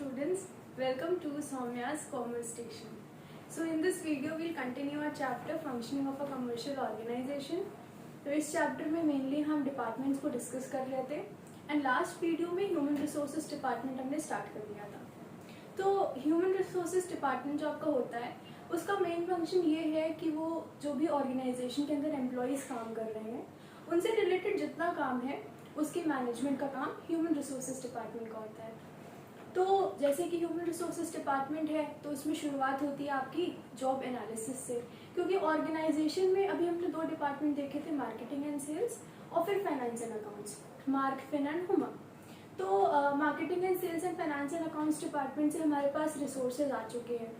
students, welcome to Soumya's Conversation. So in this video we'll continue our chapter functioning of a commercial organization. तो इस chapter में mainly हम departments को discuss कर रहे थे एंड लास्ट वीडियो में ह्यूमन रिसोर्सेज डिपार्टमेंट हमने स्टार्ट कर दिया था. तो ह्यूमन रिसोर्सेज डिपार्टमेंट जो आपका होता है उसका मेन फंक्शन ये है कि वो जो भी ऑर्गेनाइजेशन के अंदर एम्प्लॉयज़ काम कर रहे हैं उनसे रिलेटेड जितना काम है उसके मैनेजमेंट का काम ह्यूमन रिसोर्सेज डिपार्टमेंट का होता है. तो जैसे कि ह्यूमन रिसोर्सेज डिपार्टमेंट है तो इसमें शुरुआत होती है आपकी जॉब एनालिसिस से, क्योंकि ऑर्गेनाइजेशन में अभी हमने दो डिपार्टमेंट देखे थे, मार्केटिंग एंड सेल्स और फिर finance and accounts, Mark Fin and Huma. तो marketing and sales and finance and accounts department से हमारे पास रिसोर्सेज आ चुके हैं.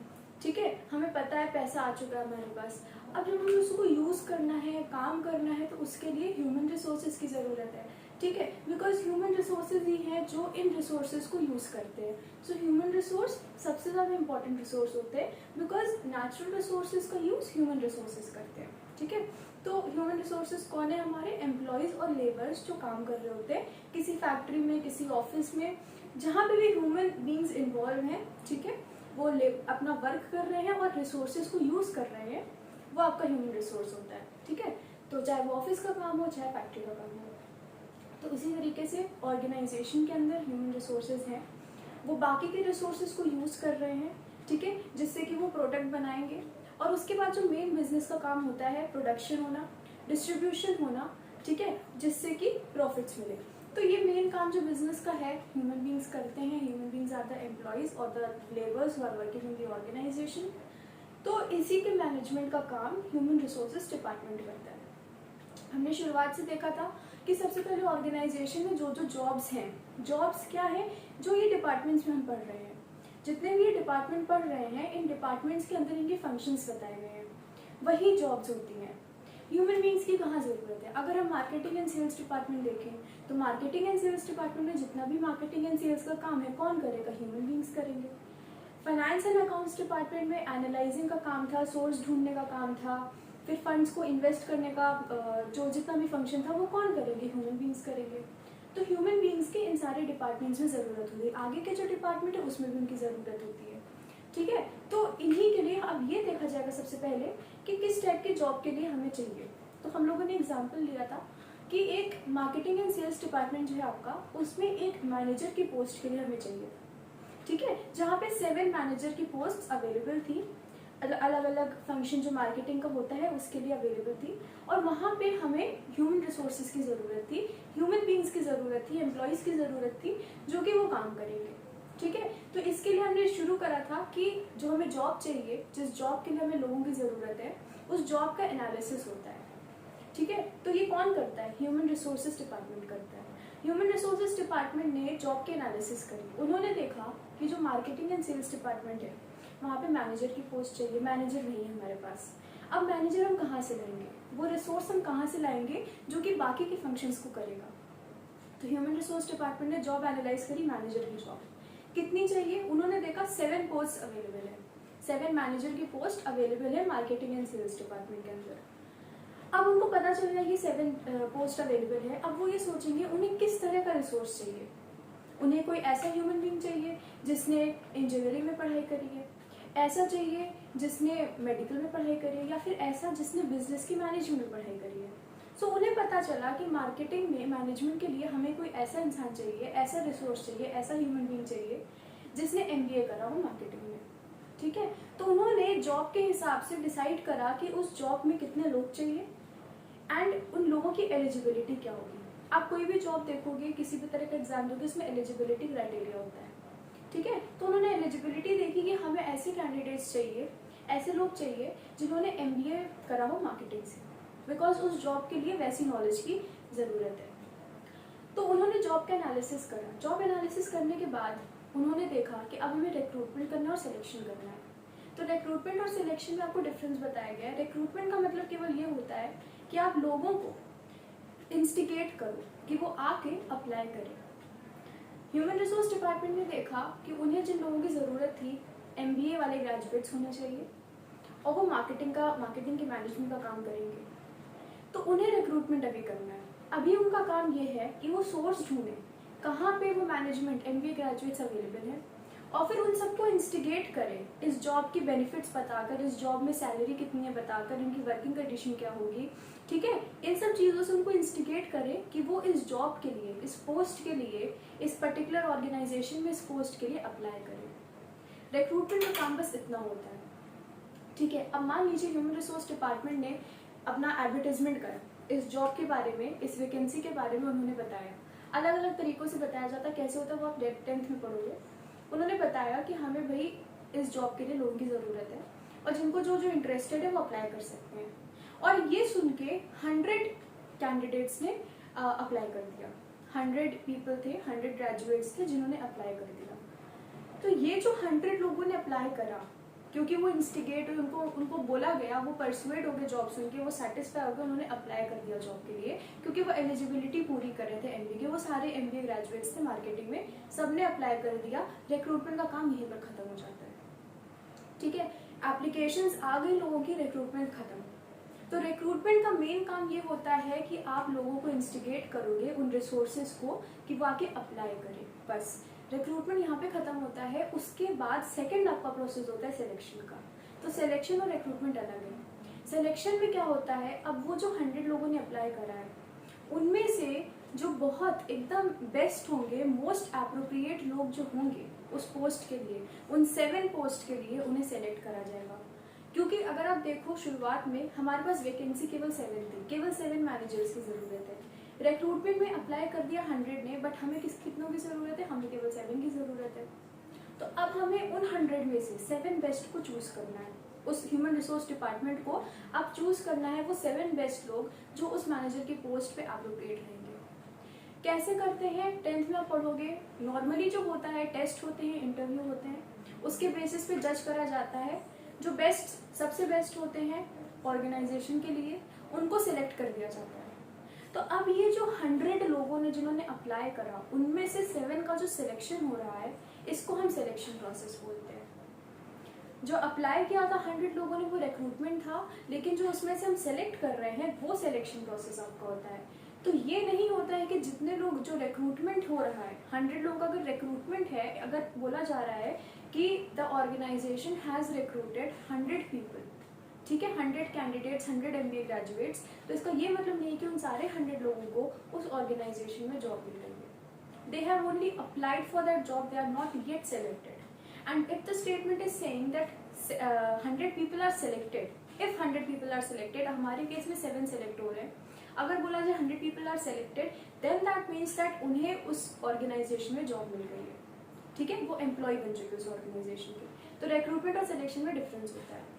ठीक है, हमें पता है पैसा आ चुका है हमारे पास. अब जब हमें उसको यूज़ करना है, काम करना है, तो उसके लिए ह्यूमन रिसोर्सेज की ज़रूरत है. ठीक है, बिकॉज ह्यूमन रिसोर्सेज ही है जो इन रिसोर्सेज को यूज़ करते हैं. सो ह्यूमन रिसोर्स सबसे ज़्यादा इंपॉर्टेंट रिसोर्स होते हैं बिकॉज नेचुरल रिसोर्सेज का यूज़ ह्यूमन रिसोर्सेज करते हैं. ठीक है, तो ह्यूमन रिसोर्सेज कौन है? हमारे एम्प्लॉयज़ और लेबर्स जो काम कर रहे होते हैं किसी फैक्ट्री में, किसी ऑफिस में, जहाँ पे भी ह्यूमन बींग्स इन्वॉल्व हैं. ठीक है, वो अपना वर्क कर रहे हैं और रिसोर्सेज को यूज़ कर रहे हैं, वो आपका ह्यूमन रिसोर्स होता है. ठीक है, तो चाहे वो ऑफिस का काम हो चाहे फैक्ट्री का काम हो. तो इसी तरीके से ऑर्गेनाइजेशन के अंदर ह्यूमन रिसोर्सेज हैं, वो बाकी के रिसोर्सेज को यूज़ कर रहे हैं. ठीक है, जिससे कि वो प्रोडक्ट बनाएंगे और उसके बाद जो मेन बिजनेस का काम होता है प्रोडक्शन होना, डिस्ट्रीब्यूशन होना. ठीक है, जिससे कि प्रॉफिट्स मिले. तो ये मेन काम जो बिजनेस का है ह्यूमन बींग्स करते हैं. Human beings are the employees और the labours who are working in the organisation. तो इसी के मैनेजमेंट का काम ह्यूमन रिसोर्सेज डिपार्टमेंट करता है. हमने शुरुआत से देखा था कि सबसे पहले ऑर्गेनाइजेशन में जो जो जॉब्स हैं, जॉब्स क्या है जो ये डिपार्टमेंट्स में हम पढ़ रहे हैं, जितने भी ये डिपार्टमेंट पढ़ रहे हैं इन डिपार्टमेंट्स के अंदर इनके फंक्शंस बताए गए हैं, वही जॉब्स होती हैं. ह्यूमन बींग्स की कहाँ ज़रूरत है? अगर हम मार्केटिंग एंड सेल्स डिपार्टमेंट देखें तो मार्केटिंग एंड सेल्स डिपार्टमेंट में जितना भी मार्केटिंग एंड सेल्स का काम है कौन करेगा? ह्यूमन बींग्स करेंगे. फाइनेंस एंड अकाउंट्स डिपार्टमेंट में एनालाइजिंग का काम था, सोर्स ढूंढने का काम था, फिर फंड्स को इन्वेस्ट करने का जो जितना भी फंक्शन था वो कौन करेंगे? ह्यूमन बींग्स करेंगे. तो ह्यूमन बींग्स के इन सारे डिपार्टमेंट्स में ज़रूरत होती है. आगे के जो डिपार्टमेंट है उसमें भी उनकी ज़रूरत होती है. ठीक है, तो इन्हीं के लिए अब ये देखा जाएगा सबसे पहले कि किस टाइप के जॉब के लिए हमें चाहिए. तो हम लोगों ने एग्जाम्पल लिया था कि एक मार्केटिंग एंड सेल्स डिपार्टमेंट जो है आपका, उसमें एक मैनेजर की पोस्ट के लिए हमें चाहिए. ठीक है, जहाँ पे 7 मैनेजर की पोस्ट अवेलेबल थी, अलग अलग फंक्शन जो मार्केटिंग का होता है उसके लिए अवेलेबल थी. और वहाँ पे हमें ह्यूमन रिसोर्सेज की ज़रूरत थी, ह्यूमन बींग्स की ज़रूरत थी, एम्प्लॉयज़ की ज़रूरत थी जो कि वो काम करेंगे. ठीक है, तो इसके लिए हमने शुरू करा था कि जो हमें जॉब चाहिए, जिस जॉब के लिए हमें लोगों की ज़रूरत है, उस जॉब का एनालिसिस होता है. ठीक है, तो ये कौन करता है? ह्यूमन रिसोर्सेज डिपार्टमेंट करता है. ह्यूमन रिसोर्सेज डिपार्टमेंट ने जॉब की एनालिसिस करी. उन्होंने देखा कि जो मार्केटिंग एंड सेल्स डिपार्टमेंट है वहाँ पे मैनेजर की पोस्ट चाहिए, मैनेजर नहीं है हमारे पास. अब मैनेजर हम कहाँ से लाएंगे? वो रिसोर्स हम कहाँ से लाएंगे जो कि बाकी के फंक्शंस को करेगा? तो ह्यूमन रिसोर्स डिपार्टमेंट ने जॉब एनालाइज करी, मैनेजर की जॉब कितनी चाहिए. उन्होंने देखा 7 पोस्ट अवेलेबल है, 7 मैनेजर की पोस्ट अवेलेबल है मार्केटिंग एंड सेल्स डिपार्टमेंट के अंदर. अब उनको पता चल रहा है कि 7 पोस्ट अवेलेबल है. अब वो ये सोचेंगे उन्हें किस तरह का रिसोर्स चाहिए. उन्हें कोई ऐसा ह्यूमन बीइंग चाहिए जिसने इंजीनियरिंग में पढ़ाई करी है, ऐसा चाहिए जिसने मेडिकल में पढ़ाई करी है, या फिर ऐसा जिसने बिजनेस की मैनेजमेंट में पढ़ाई करी है. सो उन्हें पता चला कि मार्केटिंग में, मैनेजमेंट के लिए हमें कोई ऐसा इंसान चाहिए, ऐसा रिसोर्स चाहिए, ऐसा ह्यूमन बीइंग चाहिए जिसने MBA करा हो मार्केटिंग में. ठीक है, तो उन्होंने जॉब के हिसाब से डिसाइड करा कि उस जॉब में कितने लोग चाहिए एंड उन लोगों की एलिजिबिलिटी क्या होगी. आप कोई भी जॉब देखोगे, किसी भी तरह का एग्जाम दोगे, उसमें एलिजिबिलिटी क्राइटेरिया होता है. ठीक है, तो उन्होंने एलिजिबिलिटी देखी कि हमें ऐसे कैंडिडेट्स चाहिए, ऐसे लोग चाहिए जिन्होंने MBA करा हो मार्केटिंग से, बिकॉज उस जॉब के लिए वैसी नॉलेज की ज़रूरत है. तो उन्होंने जॉब का एनालिसिस करा. जॉब एनालिसिस करने के बाद उन्होंने देखा कि अब हमें रिक्रूटमेंट करना और सिलेक्शन करना है. तो रिक्रूटमेंट और सिलेक्शन में आपको डिफरेंस बताया गया है. रिक्रूटमेंट का मतलब केवल ये होता है कि आप लोगों को इंस्टिगेट करो कि वो आके अप्लाई करें. ह्यूमन रिसोर्स डिपार्टमेंट ने देखा कि उन्हें जिन लोगों की ज़रूरत थी MBA वाले ग्रेजुएट्स होने चाहिए और वो मार्केटिंग के मैनेजमेंट का काम करेंगे. तो उन्हें रिक्रूटमेंट अभी करना है. अभी उनका काम ये है कि वो सोर्स ढूंढें कहाँ पे वो मैनेजमेंट MBA ग्रेजुएट्स अवेलेबल हैं और फिर उन सबको इंस्टिगेट करें, इस जॉब की बेनिफिट्स बताकर, इस जॉब में सैलरी कितनी है बताकर, इनकी वर्किंग कंडीशन क्या होगी, ठीक है, इन सब चीज़ों से उनको इंस्टिगेट करें कि वो इस जॉब के लिए, इस पोस्ट के लिए, इस पर्टिकुलर ऑर्गेनाइजेशन में इस पोस्ट के लिए अप्लाई करें। रिक्रूटमेंट का काम बस इतना होता है, ठीक है। अब मान लीजिए ह्यूमन रिसोर्स डिपार्टमेंट ने अपना एडवर्टाइजमेंट करा, इस जॉब के बारे में, इस वैकेंसी के बारे में उन्होंने बताया, अलग अलग तरीकों से बताया जाता है, कैसे होता है वो आप 10th में पढ़ोगे। उन्होंने बताया कि हमें भाई इस जॉब के लिए लोगों की ज़रूरत है और जिनको जो जो इंटरेस्टेड है वो अप्लाई कर सकते हैं। और ये सुन के 100 कैंडिडेट्स ने अप्लाई कर दिया, 100 पीपल थे, 100 ग्रेजुएट्स थे जिन्होंने अप्लाई कर दिया। तो ये जो 100 लोगों ने अप्लाई करा, क्योंकि वो इंस्टिगेट, उनको बोला गया, वो परसुएड हो गए जॉब सुन के, वो सेटिस्फाई हो गए, उन्होंने अप्लाई कर दिया जॉब के लिए, क्योंकि वो एलिजिबिलिटी पूरी कर रहे थे एमबीए के, वो सारे एमबीए ग्रेजुएट्स थे मार्केटिंग में, सबने अप्लाई कर दिया। रिक्रूटमेंट का काम यहीं पर खत्म हो जाता है, ठीक है। एप्लीकेशंस आ गई लोगों की, रिक्रूटमेंट खत्म। तो रिक्रूटमेंट का मेन काम ये होता है कि आप लोगों को इंस्टिगेट करोगे उन रिसोर्सेज को कि वो आके अप्लाई करें, बस रिक्रूटमेंट यहाँ पे खत्म होता है। उसके बाद सेकंड आपका प्रोसेस होता है सिलेक्शन का। तो सिलेक्शन और रिक्रूटमेंट अलग है। सिलेक्शन में क्या होता है, अब वो जो 100 लोगों ने अप्लाई करा है उनमें से जो बहुत एकदम बेस्ट होंगे, मोस्ट एप्रोप्रिएट लोग जो होंगे उस पोस्ट के लिए, उन 7 पोस्ट के लिए उन्हें सेलेक्ट करा जाएगा। क्योंकि अगर आप देखो शुरुआत में हमारे पास वैकेंसी केवल 7 थी, केवल 7 मैनेजर्स की ज़रूरत है। रिक्रूटमेंट में अप्लाई कर दिया 100 ने, बट हमें कितनों की ज़रूरत है, हमें केवल 7 की ज़रूरत है। तो अब हमें उन 100 में से 7 बेस्ट को चूज़ करना है। उस ह्यूमन रिसोर्स डिपार्टमेंट को अब चूज़ करना है वो 7 बेस्ट लोग जो उस मैनेजर की पोस्ट पे एप्रोप्रिएट रहेंगे। कैसे करते हैं, 10th में आप पढ़ोगे, नॉर्मली जो होता है टेस्ट होते हैं, इंटरव्यू होते हैं, उसके बेसिस पे जज करा जाता है। जो बेस्ट, सबसे बेस्ट होते हैं ऑर्गेनाइजेशन के लिए, उनको सिलेक्ट कर दिया जाता है। तो अब ये जो 100 लोगों ने जिन्होंने अप्लाई करा, उनमें से 7 का जो सिलेक्शन हो रहा है, इसको हम सिलेक्शन प्रोसेस बोलते हैं। जो अप्लाई किया था 100 लोगों ने वो रिक्रूटमेंट था, लेकिन जो उसमें से हम सेलेक्ट कर रहे हैं वो सिलेक्शन प्रोसेस आपका होता है। तो ये नहीं होता है कि जितने लोग, जो रिक्रूटमेंट हो रहा है 100 लोगों का अगर रिक्रूटमेंट है, अगर बोला जा रहा है कि the organisation has recruited 100 people, ठीक है, 100 कैंडिडेट्स, 100 एमबीए ग्रेजुएट्स, तो इसका ये मतलब नहीं कि उन सारे 100 लोगों को उस ऑर्गेनाइजेशन में जॉब मिल रही है। They have only applied for that job, they are not yet selected. And if the statement is saying that 100 people are selected, if 100 people are selected, हमारे केस में 7 सेलेक्ट हो रहे हैं, अगर बोला जाए 100 people are selected, then that means that उन्हें उस ऑर्गेनाइजेशन में जॉब मिल गई है, ठीक है, वो एम्प्लॉय बन चुके उस ऑर्गेनाइजेशन के। तो रिक्रूटमेंट और सिलेक्शन में डिफरेंस होता है।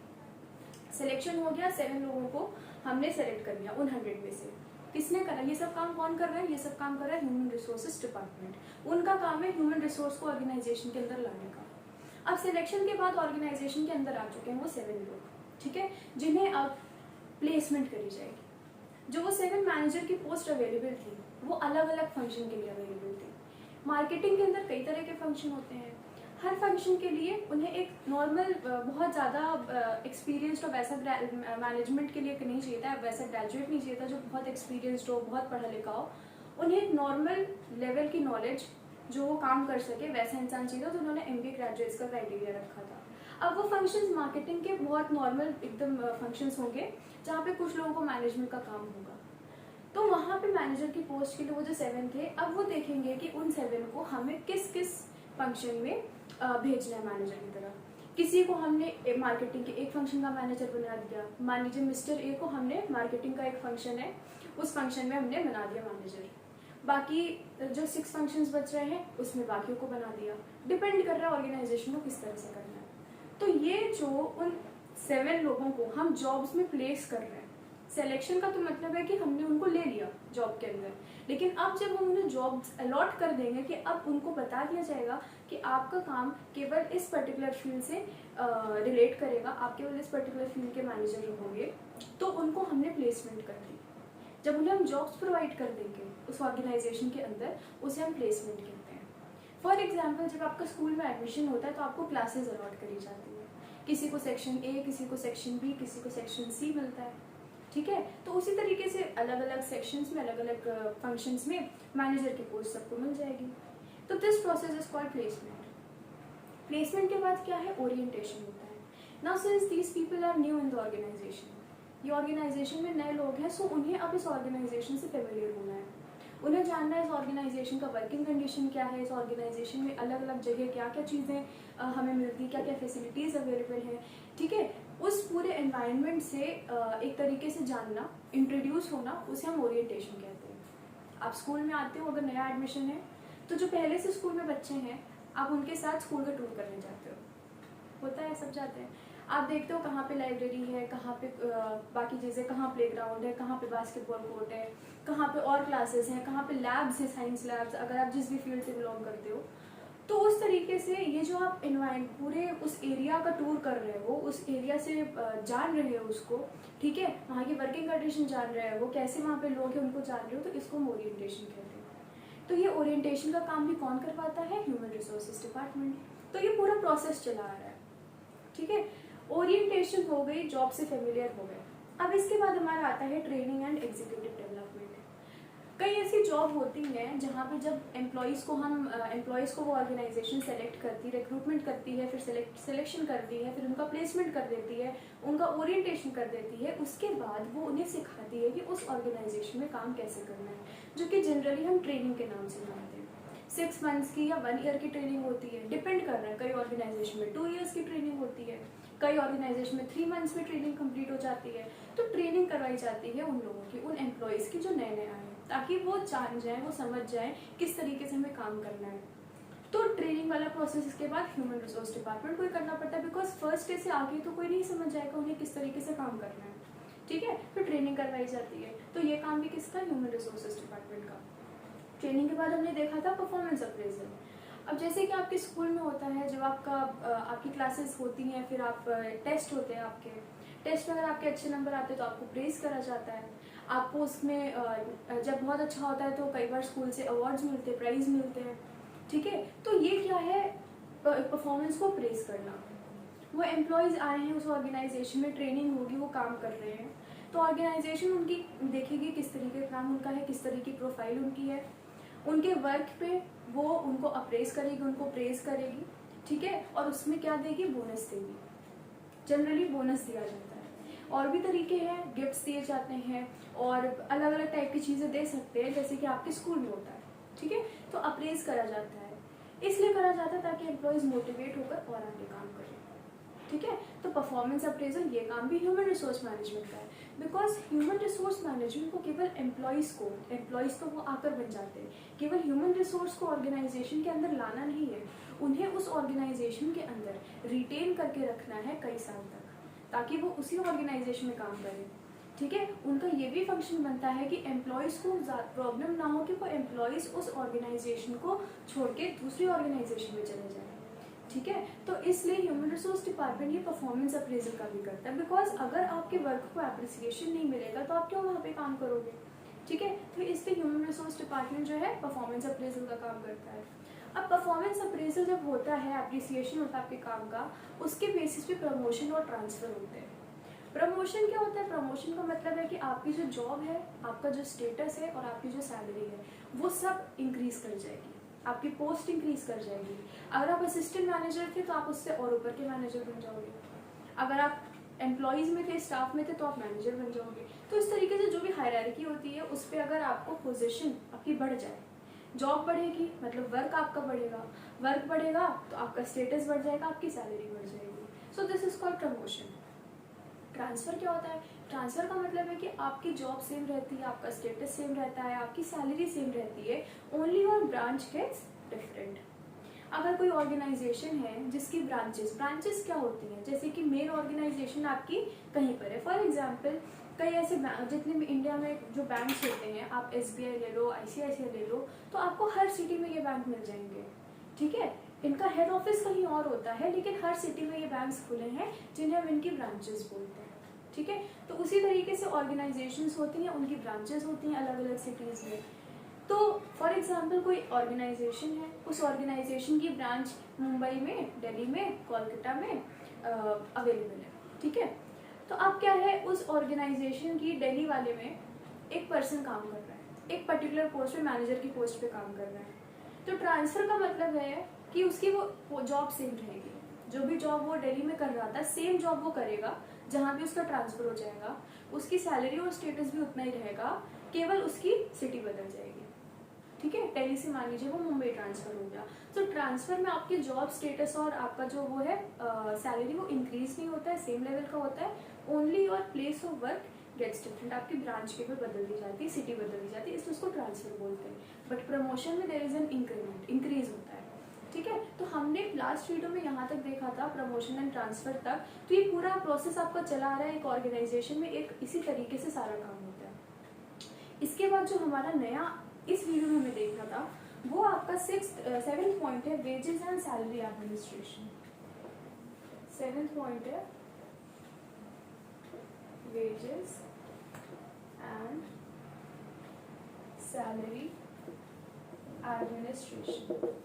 सिलेक्शन हो गया, 7 लोगों को हमने सेलेक्ट कर लिया उन 100 में से। किसने करा ये सब काम, कौन कर रहा है, ये सब काम कर रहा है ह्यूमन रिसोर्सेज डिपार्टमेंट। उनका काम है ह्यूमन रिसोर्स को ऑर्गेनाइजेशन के अंदर लाने का। अब सिलेक्शन के बाद ऑर्गेनाइजेशन के अंदर आ चुके हैं वो 7 लोग, ठीक है, जिन्हें अब प्लेसमेंट करी जाएगी। जो वो 7 मैनेजर की पोस्ट अवेलेबल थी वो अलग अलग फंक्शन के लिए अवेलेबल थी। मार्केटिंग के अंदर कई तरह के फंक्शन होते हैं, हर फंक्शन के लिए उन्हें एक नॉर्मल, बहुत ज़्यादा एक्सपीरियंस्ड और वैसा मैनेजमेंट के लिए नहीं चाहिए था, वैसा ग्रेजुएट नहीं चाहिए था जो बहुत एक्सपीरियंस्ड हो, बहुत पढ़ा लिखा हो। उन्हें एक नॉर्मल लेवल की नॉलेज जो वो काम कर सके वैसा इंसान चाहिए था, तो उन्होंने एमबीए ग्रेजुएट्स का क्राइटेरिया रखा था। अब वो फंक्शंस मार्केटिंग के बहुत नॉर्मल एकदम फंक्शंस होंगे जहाँ पे कुछ लोगों को मैनेजमेंट का काम होगा। तो वहाँ पे मैनेजर की पोस्ट के लिए वो जो 7 थे, अब वो देखेंगे कि उन 7 को हमें किस किस फंक्शन में भेजना है मैनेजर की तरह। किसी को हमने मार्केटिंग के एक फंक्शन का मैनेजर बना दिया, मान लीजिए मिस्टर ए को हमने मार्केटिंग का एक फंक्शन है, उस फंक्शन में हमने बना दिया मैनेजर। बाकी जो 6 फंक्शंस बच रहे हैं उसमें बाकियों को बना दिया। डिपेंड कर रहा है ऑर्गेनाइजेशन को किस तरह से करना है। तो ये जो उन 7 लोगों को हम जॉब्स में प्लेस कर रहे हैं, सिलेक्शन का तो मतलब है कि हमने उनको ले लिया जॉब के अंदर, लेकिन अब जब हम उन्हें जॉब्स अलॉट कर देंगे कि अब उनको बता दिया जाएगा कि आपका काम केवल इस पर्टिकुलर फील्ड से रिलेट करेगा, आप केवल इस पर्टिकुलर फील्ड के मैनेजर रहोगे, तो उनको हमने प्लेसमेंट कर दी। जब उन्हें हम जॉब्स प्रोवाइड कर देंगे उस ऑर्गेनाइजेशन के अंदर, उसे हम प्लेसमेंट कहते हैं। फॉर एग्जाम्पल, जब आपका स्कूल में एडमिशन होता है तो आपको क्लासेज अलॉट करी जाती है, किसी को सेक्शन ए, किसी को सेक्शन बी, किसी को सेक्शन सी मिलता है, ठीक है। तो उसी तरीके से अलग अलग सेक्शंस में, अलग अलग फंक्शंस में मैनेजर की पोस्ट सबको मिल जाएगी। तो this process is called placement. Placement के बाद क्या है, ओरिएंटेशन होता है। Now since these people are new in the organisation, ये ऑर्गेनाइजेशन में नए लोग हैं, सो उन्हें अब इस ऑर्गेनाइजेशन से फेमिलियर होना है, उन्हें जानना है इस ऑर्गेनाइजेशन का वर्किंग कंडीशन क्या है, इस ऑर्गेनाइजेशन में अलग अलग जगह क्या क्या चीज़ें हमें मिलती हैं, क्या क्या फैसिलिटीज़ अवेलेबल हैं, ठीक है। उस पूरे एनवायरनमेंट से एक तरीके से जानना, इंट्रोड्यूस होना, उसे हम ओरिएंटेशन कहते हैं। आप स्कूल में आते हो, अगर नया एडमिशन है तो जो पहले से स्कूल में बच्चे हैं आप उनके साथ स्कूल का टूर करने जाते हो, होता है, सब जाते हैं। आप देखते हो कहाँ पे लाइब्रेरी है, कहाँ पे बाकी चीज़ें, कहाँ प्लेग्राउंड है, कहाँ पे बास्केटबॉल कोर्ट है, कहाँ पे और क्लासेस हैं, कहाँ पे लैब्स हैं, साइंस लैब्स, अगर आप जिस भी फील्ड से बिलोंग करते हो। तो उस तरीके से ये जो आप इन्वायरमेंट पूरे उस एरिया का टूर कर रहे हो, उस एरिया से जान रहे हो उसको, ठीक है, वहाँ की वर्किंग कंडीशन जान रहे हो, कैसे वहाँ पे लोग हैं उनको जान रहे हो, तो इसको हम ओरिएंटेशन कहते हैं। तो ये ओरिएंटेशन का काम भी कौन करवाता है, ह्यूमन रिसोर्सेज डिपार्टमेंट। तो ये पूरा प्रोसेस चला आ रहा है, ठीक है। ओरिएंटेशन हो गई, जॉब से फेमिलियर हो गए। अब इसके बाद हमारा आता है ट्रेनिंग एंड एग्जीक्यूटिव डेवलपमेंट। कई ऐसी जॉब होती हैं जहाँ पे जब एम्प्लॉयज़ को वो ऑर्गेनाइजेशन सेलेक्ट करती, रिक्रूटमेंट करती है, फिर सिलेक्शन करती है, फिर उनका प्लेसमेंट कर देती है, उनका ओरिएंटेशन कर देती है, उसके बाद वो उन्हें सिखाती है कि उस ऑर्गेनाइजेशन में काम कैसे करना है, जो कि जनरली हम ट्रेनिंग के नाम से जानते हैं। 6 मंथ्स की या 1 ईयर की ट्रेनिंग होती है, डिपेंड कर रहा है। कई ऑर्गेनाइजेशन में 2 ईयर्स की ट्रेनिंग होती है, कई ऑर्गेनाइजेशन में 3 मंथ्स में ट्रेनिंग कंप्लीट हो जाती है। तो ट्रेनिंग करवाई जाती है उन लोगों की, उन एम्प्लॉयज़ की जो नए नए आए हैं, ताकि वो जान जाएं, वो समझ जाएं किस तरीके से हमें काम करना है। तो ट्रेनिंग वाला प्रोसेस इसके बाद ह्यूमन रिसोर्स डिपार्टमेंट को ही करना पड़ता है, बिकॉज फर्स्ट डे से आगे तो कोई नहीं समझ जाएगा उन्हें किस तरीके से काम करना है, ठीक है। तो ट्रेनिंग करवाई जाती है, तो ये काम भी किसका, ह्यूमन रिसोर्सेज डिपार्टमेंट का। ट्रेनिंग के बाद हमने देखा था परफॉर्मेंस अप्रेजल। अब जैसे कि आपके स्कूल में होता है, जब आपकी क्लासेस होती हैं, फिर आप टेस्ट होते हैं, आपके टेस्ट में अगर आपके अच्छे नंबर आते हैं तो आपको प्रेज करा जाता है। आपको उसमें जब बहुत अच्छा होता है तो कई बार स्कूल से अवार्ड्स मिलते हैं, प्राइज मिलते हैं, ठीक है। तो ये क्या है, परफॉर्मेंस को प्रेज करना। वो एम्प्लॉयज़ आए हैं उस ऑर्गेनाइजेशन में, ट्रेनिंग होगी, वो काम कर रहे हैं, तो ऑर्गेनाइजेशन उनकी देखेगी किस तरीके का काम उनका है, किस तरीके की प्रोफाइल उनकी है, उनके वर्क पे वो उनको अप्रेज करेगी, उनको प्रेज करेगी, ठीक है। और उसमें क्या देगी, बोनस देगी। जनरली बोनस दिया जाता है, और भी तरीके हैं, गिफ्ट्स दिए जाते हैं, और अलग अलग टाइप की चीज़ें दे सकते हैं, जैसे कि आपके स्कूल में होता है, ठीक है। तो अप्रेज करा जाता है, इसलिए करा जाता है ताकि एम्प्लॉयज़ मोटिवेट होकर और आगे काम करें, ठीक है। तो परफॉर्मेंस अप्रेजल ये काम भी ह्यूमन रिसोर्स मैनेजमेंट का है, बिकॉज ह्यूमन रिसोर्स मैनेजमेंट को केवल एम्प्लॉयज़ तो वो आकर बन जाते हैं, केवल ह्यूमन रिसोर्स को ऑर्गेनाइजेशन के अंदर लाना नहीं है, उन्हें उस ऑर्गेनाइजेशन के अंदर रिटेन करके रखना है कई साल तक, ताकि वो उसी ऑर्गेनाइजेशन में काम करें, ठीक है। उनका ये भी फंक्शन बनता है कि एम्प्लॉयज़ को प्रॉब्लम ना हो कि वो एम्प्लॉयज़ उस ऑर्गेनाइजेशन को छोड़ के दूसरी ऑर्गेनाइजेशन में चले जाएं, ठीक है। तो इसलिए ह्यूमन रिसोर्स डिपार्टमेंट ये परफॉर्मेंस अप्रेजल का भी करता है, बिकॉज अगर आपके वर्क को अप्रिसिएशन नहीं मिलेगा तो आप क्यों वहाँ पे काम करोगे, ठीक है। तो इसलिए ह्यूमन रिसोर्स डिपार्टमेंट जो है परफॉर्मेंस अप्रेजल का काम करता है। अब परफॉर्मेंस अप्रेजल जब होता है, अप्रिसिएशन होता है आपके काम का, उसके बेसिस पे प्रमोशन और ट्रांसफर होते हैं। प्रमोशन क्या होता है, प्रमोशन का मतलब है कि आपकी जो जॉब है, आपका जो स्टेटस है और आपकी जो सैलरी है वो सब इंक्रीज कर जाएगी, आपकी पोस्ट इंक्रीज कर जाएगी। अगर आप असिस्टेंट मैनेजर थे तो आप उससे और ऊपर के मैनेजर बन जाओगे, अगर आप एम्प्लॉयज़ में थे, स्टाफ में थे, तो आप मैनेजर बन जाओगे। तो इस तरीके से जो भी हायरार्की होती है उस पर अगर आपको पोजीशन आपकी बढ़ जाए, जॉब बढ़ेगी मतलब वर्क आपका बढ़ेगा, वर्क बढ़ेगा तो आपका स्टेटस बढ़ जाएगा, आपकी सैलरी बढ़ जाएगी। So this is called promotion. Transfer क्या होता है, ट्रांसफ़र का मतलब है कि आपकी जॉब सेम रहती है, आपका स्टेटस सेम रहता है, आपकी सैलरी सेम रहती है, only your branch gets different. अगर कोई ऑर्गेनाइजेशन है जिसकी ब्रांचेस क्या होती हैं, जैसे कि मेन ऑर्गेनाइजेशन आपकी कहीं पर है, फॉर एग्जांपल कई ऐसे जितने भी इंडिया में जो बैंक्स होते हैं, आप SBI ले लो, ICICI ले लो, तो आपको हर सिटी में ये बैंक मिल जाएंगे, ठीक है। इनका हेड ऑफिस कहीं और होता है, लेकिन हर सिटी में ये बैंक्स खुले हैं जिन्हें हम इनकी ब्रांचेस बोलते हैं, ठीक है। तो उसी तरीके से ऑर्गेनाइजेशंस होती हैं, उनकी ब्रांचेस होती हैं अलग अलग सिटीज़ में। तो फॉर एग्जांपल कोई ऑर्गेनाइजेशन है, उस ऑर्गेनाइजेशन की ब्रांच मुंबई में, दिल्ली में, कोलकाता में अवेलेबल है, ठीक है। तो अब क्या है, उस ऑर्गेनाइजेशन की दिल्ली वाले में एक पर्सन काम कर रहा है, एक पर्टिकुलर पोस्ट पे, मैनेजर की पोस्ट पे काम कर रहा है। तो ट्रांसफ़र का मतलब है कि उसकी वो जॉब सेम रहेगी, जो भी जॉब वो दिल्ली में कर रहा था सेम जॉब वो करेगा, जहाँ भी उसका ट्रांसफर हो जाएगा उसकी सैलरी और स्टेटस भी उतना ही रहेगा, केवल उसकी सिटी बदल जाएगी। ठीक है, दिल्ली से मान लीजिए वो मुंबई ट्रांसफर हो गया, तो ट्रांसफर में आपकी जॉब स्टेटस और आपका जो वो है सैलरी वो इंक्रीज नहीं होता है, सेम लेवल का होता है, only your place of work gets different, आपकी ब्रांच केवल बदल दी जाती है, सिटी बदल दी जाती है, इसलिए उसको ट्रांसफर बोलते हैं। बट प्रमोशन में there is an increment, increase होता है। ठीक है, तो हमने लास्ट वीडियो में यहाँ तक देखा था प्रमोशन एंड ट्रांसफर तक, तो ये पूरा प्रोसेस आपका चला आ रहा है एक ऑर्गेनाइजेशन में, एक इसी तरीके से सारा काम होता है। इसके बाद जो हमारा नया इस वीडियो में हमें देखना था वो आपका 7th पॉइंट है wages and salary administration. 7th point है वेजेस एंड सैलरी एडमिनिस्ट्रेशन।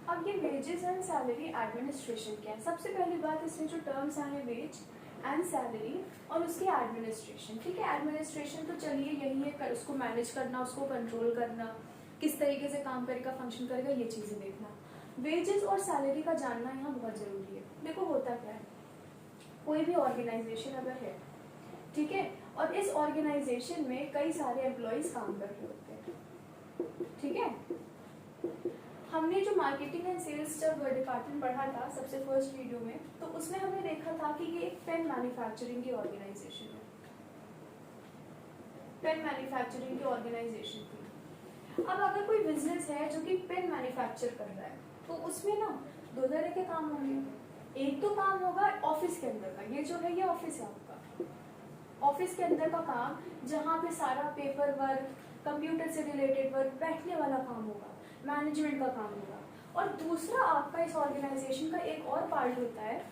अब ये वेजेस एंड सैलरी एडमिनिस्ट्रेशन क्या है? सबसे पहली बात, इसमें जो टर्म्स आए वेज एंड सैलरी और उसकी एडमिनिस्ट्रेशन। ठीक है, एडमिनिस्ट्रेशन तो चलिए यही है, उसको मैनेज करना, उसको कंट्रोल करना, किस तरीके से काम करेगा, फंक्शन करेगा, ये चीजें देखना। वेजेस और सैलरी का जानना यहाँ बहुत जरूरी है। देखो होता क्या है, कोई भी ऑर्गेनाइजेशन अगर है, ठीक है, और इस ऑर्गेनाइजेशन में कई सारे एम्प्लॉयज काम कर रहे होते हैं। ठीक है, हमने जो मार्केटिंग एंड सेल्स जब डिपार्टमेंट पढ़ा था सबसे फर्स्ट वीडियो में, तो उसमें हमने देखा था कि ये एक पेन मैन्युफैक्चरिंग की ऑर्गेनाइजेशन है, पेन मैन्युफैक्चरिंग की ऑर्गेनाइजेशन थी। अब अगर कोई बिजनेस है जो कि पेन मैन्युफैक्चर कर रहा है, तो उसमें ना दो तरह के काम होंगे। एक तो काम होगा ऑफिस के अंदर का, ये जो है ये ऑफिस है आपका, ऑफिस के अंदर का काम, जहाँ पे सारा पेपर वर्क, कंप्यूटर से रिलेटेड वर्क, बैठने वाला काम होगा, मैनेजमेंट का काम होगा। और दूसरा आपका इस ऑर्गेनाइजेशन का एक और पार्ट होता है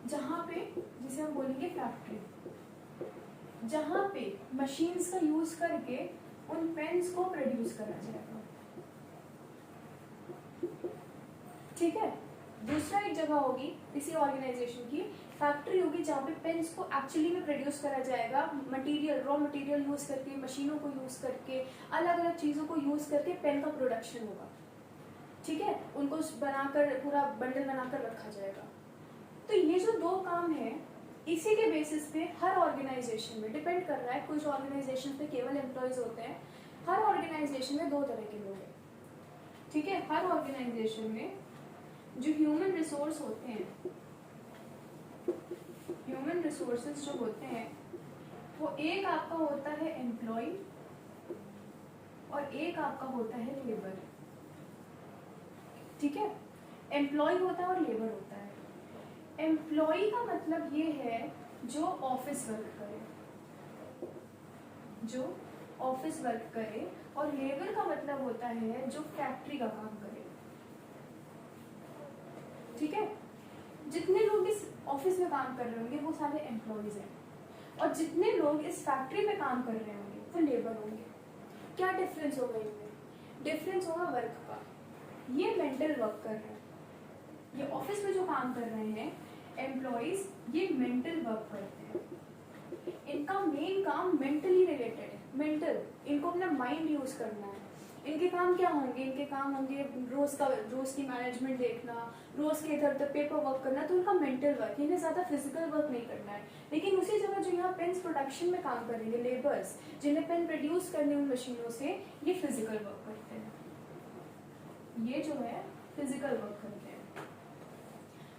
जहाँ पे, जिसे हम बोलेंगे फैक्ट्री, जहाँ पे मशीन्स का यूज करके उन पेन्स को प्रोड्यूस करा जाएगा। ठीक है, दूसरा एक जगह होगी इसी ऑर्गेनाइजेशन की, फैक्ट्री होगी जहाँ पे पेन्स को एक्चुअली में प्रोड्यूस करा जाएगा, मटेरियल, रॉ मटेरियल यूज करके, मशीनों को यूज करके, अलग अलग चीजों को यूज करके पेन का प्रोडक्शन होगा। ठीक है, उनको बनाकर पूरा बंडल बनाकर रखा जाएगा। तो ये जो दो काम है, इसी के बेसिस पे हर ऑर्गेनाइजेशन में डिपेंड कर रहा है। कुछ ऑर्गेनाइजेशन पे केवल एम्प्लॉयज होते हैं, हर ऑर्गेनाइजेशन में दो तरह के लोग हैं। ठीक है, हर ऑर्गेनाइजेशन में जो ह्यूमन रिसोर्स होते हैं, ह्यूमन रिसोर्सेज जो होते हैं, वो एक आपका होता है एम्प्लॉय और एक आपका होता है लेबर। ठीक है, एम्प्लॉय होता है और लेबर होता है। एम्प्लॉय का मतलब ये है जो ऑफिस वर्क करे, जो ऑफिस वर्क करे, और लेबर का मतलब होता है जो फैक्ट्री का काम करे। ठीक है, जितने लोग इस ऑफिस में काम कर रहे होंगे वो सारे एम्प्लॉयज हैं, और जितने लोग इस फैक्ट्री में काम कर रहे होंगे वो लेबर होंगे। क्या डिफरेंस होगा इनमें? डिफरेंस होगा वर्क का। ये मेंटल वर्क कर रहे हैं, ये ऑफिस में जो काम कर रहे हैं एम्प्लॉयज, ये मेंटल वर्क करते हैं। इनका मेन काम मेंटली रिलेटेड है, मेंटल, इनको अपना माइंड यूज करना है। इनके काम क्या होंगे? इनके काम होंगे रोज की मैनेजमेंट देखना, रोज के इधर उधर पेपर वर्क करना, तो उनका मेंटल वर्क, इन्हें ज्यादा फिजिकल वर्क नहीं करना है। लेकिन उसी जगह जो यहाँ पेन प्रोडक्शन में काम करेंगे लेबर्स, जिन्हें पेन प्रोड्यूस करने उन मशीनों से, ये फिजिकल वर्क करते हैं, ये जो है फिजिकल वर्क करते हैं।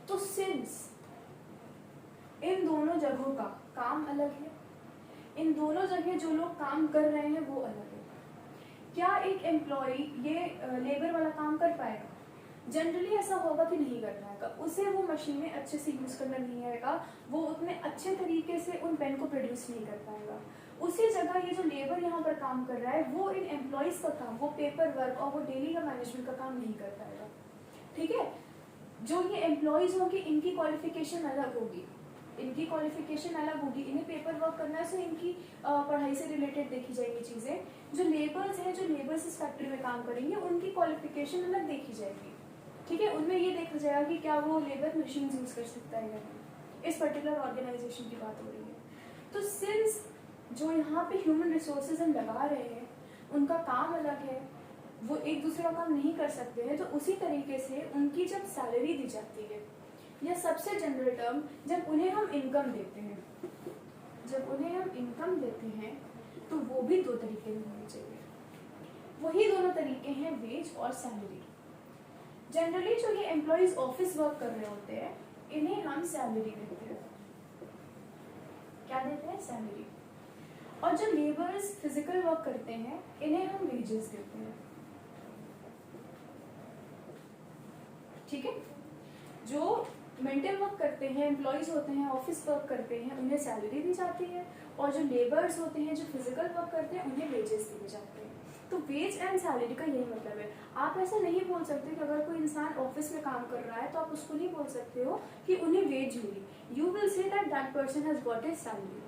तो सिंस इन दोनों जगहों का काम अलग है, इन दोनों जगह जो लोग काम कर रहे हैं वो अलग है। क्या एक एम्प्लॉय ये लेबर वाला काम कर पाएगा? जनरली ऐसा होगा कि नहीं कर पाएगा, उसे वो मशीनें अच्छे से यूज करना नहीं आएगा, वो उतने अच्छे तरीके से उन पेन को प्रोड्यूस नहीं कर पाएगा। उसी जगह ये जो लेबर यहाँ पर काम कर रहा है, वो इन एम्प्लॉयज का काम, वो पेपर वर्क और वो डेली का मैनेजमेंट का काम नहीं कर पाएगा। ठीक है, जो ये एम्प्लॉयज होंगे इनकी क्वालिफिकेशन अलग होगी, इनकी क्वालिफिकेशन अलग होगी, इन्हें पेपर वर्क करना है, सो इनकी पढ़ाई से रिलेटेड देखी जाएंगी चीज़ें। जो लेबर्स हैं, जो लेबर्स इस फैक्ट्री में काम करेंगे, उनकी क्वालिफिकेशन अलग देखी जाएगी। ठीक है, उनमें ये देखा जाएगा कि क्या वो लेबर मशीन यूज कर सकता है या नहीं। इस पर्टिकुलर ऑर्गेनाइजेशन की बात हो रही है। तो सिंस जो यहाँ पे ह्यूमन रिसोर्सेज हम लगा रहे हैं, उनका काम अलग है, वो एक दूसरे का काम नहीं कर सकते हैं, तो उसी तरीके से उनकी जब सैलरी दी जाती है, या सबसे जनरल टर्म जब उन्हें हम इनकम देते हैं, जब उन्हें हम इनकम देते हैं तो वो भी दो तरीके में होनी चाहिए। वही दोनों तरीके हैं वेज और सैलरी। जनरली जो ये एम्प्लॉइज ऑफिस वर्क कर रहे होते हैं इन्हें हम सैलरी देते हैं। क्या देते हैं? सैलरी। और जो लेबर्स फिजिकल वर्क करते हैं इन्हें हम वेजेस देते हैं। ठीक है? जो मेंटल वर्क करते हैं, एम्प्लॉइज होते हैं, ऑफिस वर्क करते हैं, उन्हें सैलरी दी जाती है, और जो लेबर्स होते हैं, जो फिजिकल वर्क करते हैं, उन्हें वेजेस दिए जाते हैं। तो वेज एंड सैलरी का यही मतलब है। आप ऐसा नहीं बोल सकते कि अगर कोई इंसान ऑफिस में काम कर रहा है तो आप उसको नहीं बोल सकते हो कि उन्हें वेज मिली। You will say that that person has got his salary.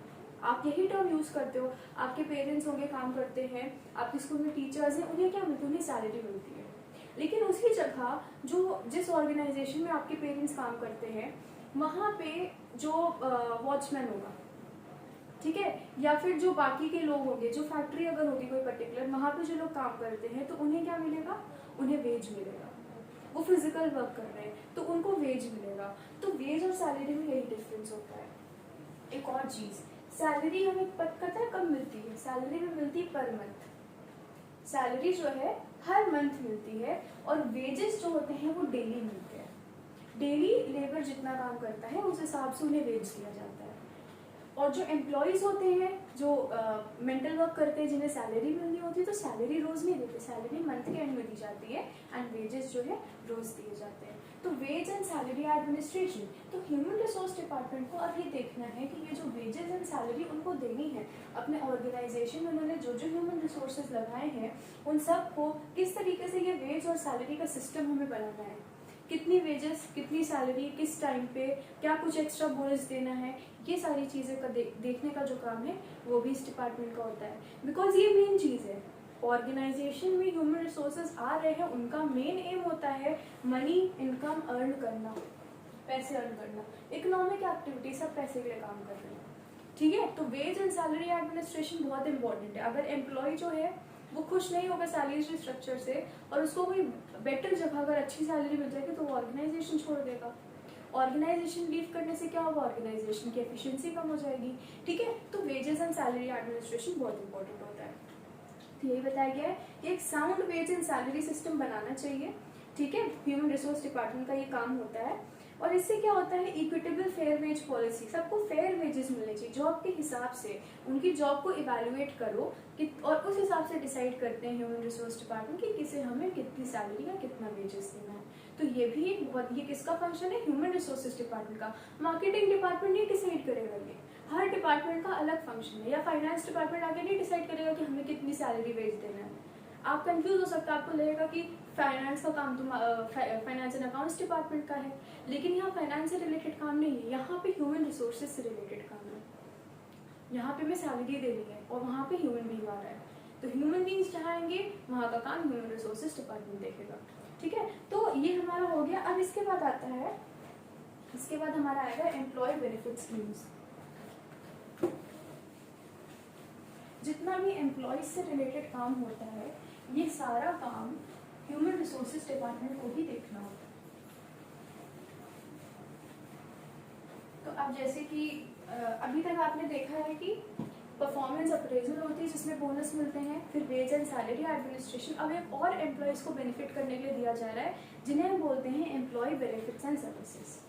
आप यही टर्म यूज करते हो। आपके पेरेंट्स होंगे, काम करते हैं, आपके स्कूल में टीचर्स हैं, उन्हें क्या मिलती है? उन्हें सैलरी मिलती है। लेकिन उसी जगह जो जिस ऑर्गेनाइजेशन में आपके पेरेंट्स काम करते हैं वहाँ पे जो वॉचमैन होगा, ठीक है, या फिर जो बाकी के लोग होंगे, जो फैक्ट्री अगर होगी कोई पर्टिकुलर, वहाँ पे जो लोग काम करते हैं तो उन्हें क्या मिलेगा? उन्हें वेज मिलेगा। वो फिजिकल वर्क कर रहे हैं तो उनको वेज मिलेगा। तो वेज और सैलरी में यही डिफरेंस होता है। एक और चीज, सैलरी हमें पता है कब मिलती है? सैलरी में मिलती है पर मंथ। सैलरी जो है हर मंथ मिलती है, और वेजेस जो होते हैं वो डेली मिलते हैं। डेली लेबर जितना काम करता है उस हिसाब से उन्हें वेज दिया जाता है। और जो एम्प्लॉयज होते हैं, जो मेंटल वर्क करते हैं, जिन्हें सैलरी मिलनी होती है, तो सैलरी रोज नहीं देते, सैलरी मंथ के एंड में दी जाती है, एंड वेजेस जो है रोज दिए जाते हैं। तो वेज एंड सैलरी एडमिनिस्ट्रेशन, तो ह्यूमन रिसोर्स डिपार्टमेंट को अब ये देखना है कि ये जो वेजेस एंड सैलरी उनको देनी है, अपने ऑर्गेनाइजेशन में उन्होंने जो जो ह्यूमन रिसोर्सेज लगाए हैं उन सब को किस तरीके से ये वेज और सैलरी का सिस्टम हमें बनाना है। कितनी वेजेस, कितनी सैलरी, किस टाइम पे, क्या कुछ एक्स्ट्रा बोनस देना है, ये सारी चीज़ें का देखने का जो काम है वो भी इस डिपार्टमेंट का होता है। बिकॉज ये मेन चीज़ है, ऑर्गेनाइजेशन में ह्यूमन रिसोर्सेज आ रहे हैं, उनका मेन एम होता है मनी, इनकम अर्न करना, पैसे अर्न करना। इकोनॉमिक एक्टिविटी सब पैसे के लिए काम कर रहे हैं। ठीक है? तो वेज एंड सैलरी एडमिनिस्ट्रेशन बहुत इंपॉर्टेंट है। अगर एम्प्लॉय जो है वो खुश नहीं होगा सैलरी स्ट्रक्चर से, और उसको कोई बेटर जगह अगर अच्छी सैलरी मिल जाएगी तो वो ऑर्गेनाइजेशन छोड़ देगा। ऑर्गेनाइजेशन लीव करने से क्या होगा? ऑर्गेनाइजेशन की एफिशिएंसी कम हो जाएगी। ठीक है? तो वेजेस एंड सैलरी एडमिनिस्ट्रेशन बहुत इंपॉर्टेंट होता है। तो यही बताया गया है कि एक sound wage and salary system बनाना चाहिए। ठीक है? ह्यूमन रिसोर्स डिपार्टमेंट का ये काम होता है। और इससे क्या होता है? इक्विटेबल फेयर वेज पॉलिसी, सबको फेयर वेजेस मिलने चाहिए जॉब के हिसाब से। उनकी जॉब को इवेल्युएट करो कि, और उस हिसाब से डिसाइड करते हैं ह्यूमन रिसोर्स डिपार्टमेंट कि किसे हमें कितनी सैलरी या कितना वेजेस देना है। तो ये भी एक बहुत, ये किसका फंक्शन है? ह्यूमन रिसोर्सेज डिपार्टमेंट का। मार्केटिंग डिपार्टमेंट नहीं डिसाइड करेगा, ये हर डिपार्टमेंट का अलग फंक्शन है। या फाइनेंस डिपार्टमेंट आगे नहीं डिसाइड करेगा कि हमें कितनी सैलरी वेज देना है। आप कंफ्यूज हो सकता है, आपको लगेगा कि फाइनेंस का काम फाइनेंस एंड अकाउंट्स डिपार्टमेंट का है, लेकिन यहाँ फाइनेंस से रिलेटेड काम नहीं है, यहाँ पे ह्यूमन रिसोर्सेज से रिलेटेड काम है। यहाँ पे हमें सैलरी देनी है और वहाँ पे ह्यूमन बींग आ रहा है, तो ह्यूमन बींग्स जहाँ आएंगे वहाँ का काम ह्यूमन रिसोर्सेज डिपार्टमेंट देखेगा। ठीक है? तो ये हमारा हो गया। अब इसके बाद आता है, इसके बाद हमारा आएगा एम्प्लॉय बेनिफिट स्कीम्स। जितना भी एम्प्लॉयज से रिलेटेड काम होता है ये सारा काम ह्यूमन रिसोर्सेज डिपार्टमेंट को ही देखना होता है। तो अब जैसे कि अभी तक आपने देखा है कि परफॉर्मेंस अप्रेजल होती है जिसमें बोनस मिलते हैं, फिर वेज एंड सैलरी एडमिनिस्ट्रेशन। अब एक और एम्प्लॉयज को बेनिफिट करने के लिए दिया जा रहा है जिन्हें हम बोलते हैं employee benefits and services.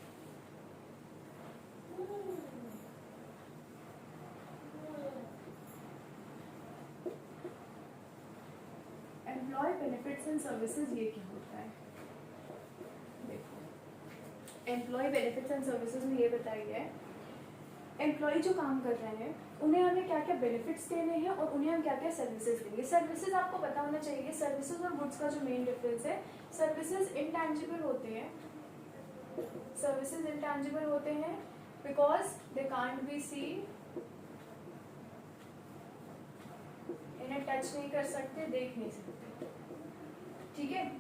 Employee benefits and services ये क्या होता है? देखो, एम्प्लॉय बेनिफिट्स एंड सर्विसेज में ये बताया गया है एम्प्लॉय जो काम कर रहे हैं उन्हें हमें क्या क्या बेनिफिट्स देने हैं और उन्हें हम क्या क्या सर्विसेज देंगे। सर्विसेज आपको पता होना चाहिए, सर्विसेज और गुड्स का जो मेन डिफरेंस है, सर्विसेज इंटैंजिबल होते हैं, सर्विसेज इंटैंजिबल होते हैं because they can't be seen, इन्हें टच नहीं कर सकते, देख नहीं सकते। ठीक है?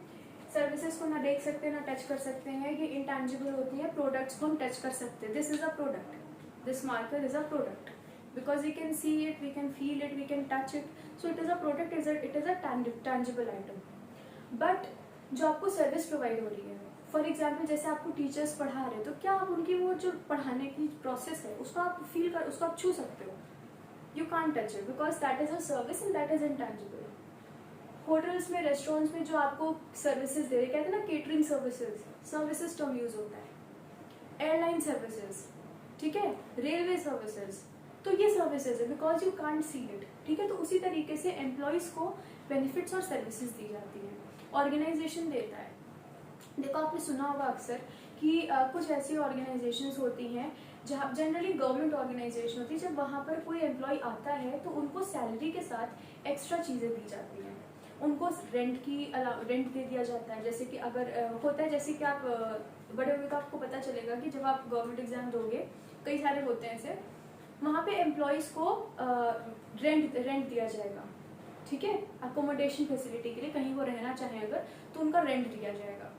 सर्विसेज को ना देख सकते ना टच कर सकते हैं, ये इंटैंजिबल होती है। प्रोडक्ट्स को हम टच कर सकते हैं, this is a product, this marker is a product because we can see it, we can feel it, we can touch it, so it is a product, it is a tangible item. But जो आपको service provide हो रही है, for example जैसे आपको teachers पढ़ा रहे हैं, तो क्या आप उनकी वो जो पढ़ाने की प्रोसेस है उसको आप फील कर, उसको आप छू सकते हो? You can't touch it because that is a service and that is intangible. Hotels में, रेस्टोरेंट्स में जो आपको सर्विसेज दे रहे, कहते हैं ना केटरिंग सर्विसेज टर्म यूज होता है, एयरलाइन सर्विसेज, ठीक है, रेलवे सर्विसेज, तो ये सर्विसेज है because you can't see it, ठीक है। तो उसी तरीके से एम्प्लॉयज को बेनिफिट्स और सर्विसेज दी जाती है, ऑर्गेनाइजेशन देता है। देखो आपने सुना होगा अक्सर कि कुछ ऐसी ऑर्गेनाइजेशंस होती हैं जहाँ जनरली गवर्नमेंट ऑर्गेनाइजेशन होती है, जब वहाँ पर कोई एम्प्लॉय आता है तो उनको सैलरी के साथ एक्स्ट्रा चीज़ें दी जाती हैं, उनको रेंट दे दिया जाता है। जैसे कि अगर होता है, जैसे कि आप बड़े हुए का आपको पता चलेगा कि जब आप गवर्नमेंट एग्जाम दोगे, कई सारे होते हैं ऐसे, वहाँ पे एम्प्लॉयज़ को रेंट दिया जाएगा, ठीक है, अकोमोडेशन फैसिलिटी के लिए, कहीं वो रहना चाहें अगर तो उनका रेंट दिया जाएगा,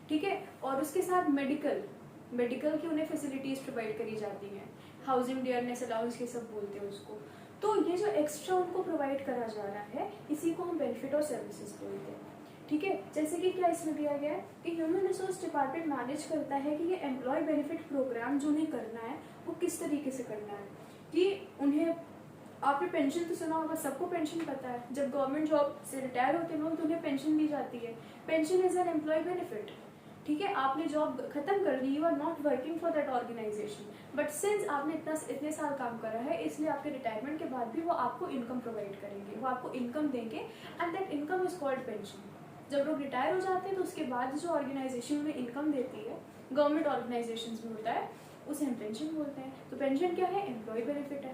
ठीक है। और उसके साथ मेडिकल की उन्हें फैसिलिटीज प्रोवाइड करी जाती हैं, हाउसिंग डियरनेस अलाउंस, ये सब बोलते हैं उसको। तो ये जो एक्स्ट्रा उनको प्रोवाइड करा जा रहा है, इसी को हम बेनिफिट और सर्विसेज बोलते हैं, ठीक है। जैसे कि क्या इसमें दिया गया है कि ह्यूमन रिसोर्स डिपार्टमेंट मैनेज करता है कि ये एम्प्लॉय बेनिफिट प्रोग्राम जो उन्हें करना है वो किस तरीके से करना है, कि उन्हें, आपने पेंशन तो सुना होगा, सबको पेंशन पता है, जब गवर्नमेंट जॉब से रिटायर होते हैं लोग तो उन्हें पेंशन दी जाती है, pension is an employee benefit, ठीक है। आपने जॉब खत्म कर दी, you are not working for that organisation, but since आपने इतने साल काम करा है, इसलिए आपके रिटायरमेंट के बाद भी वो आपको इनकम प्रोवाइड करेंगे, वो आपको इनकम देंगे, and that income is called pension. जब लोग रिटायर हो जाते हैं तो उसके बाद जो ऑर्गेनाइजेशन उन्हें इनकम देती है, गवर्नमेंट ऑर्गेनाइजेशन में होता है, उसे हम पेंशन बोलते हैं। तो पेंशन क्या है? एम्प्लॉय बेनिफिट है,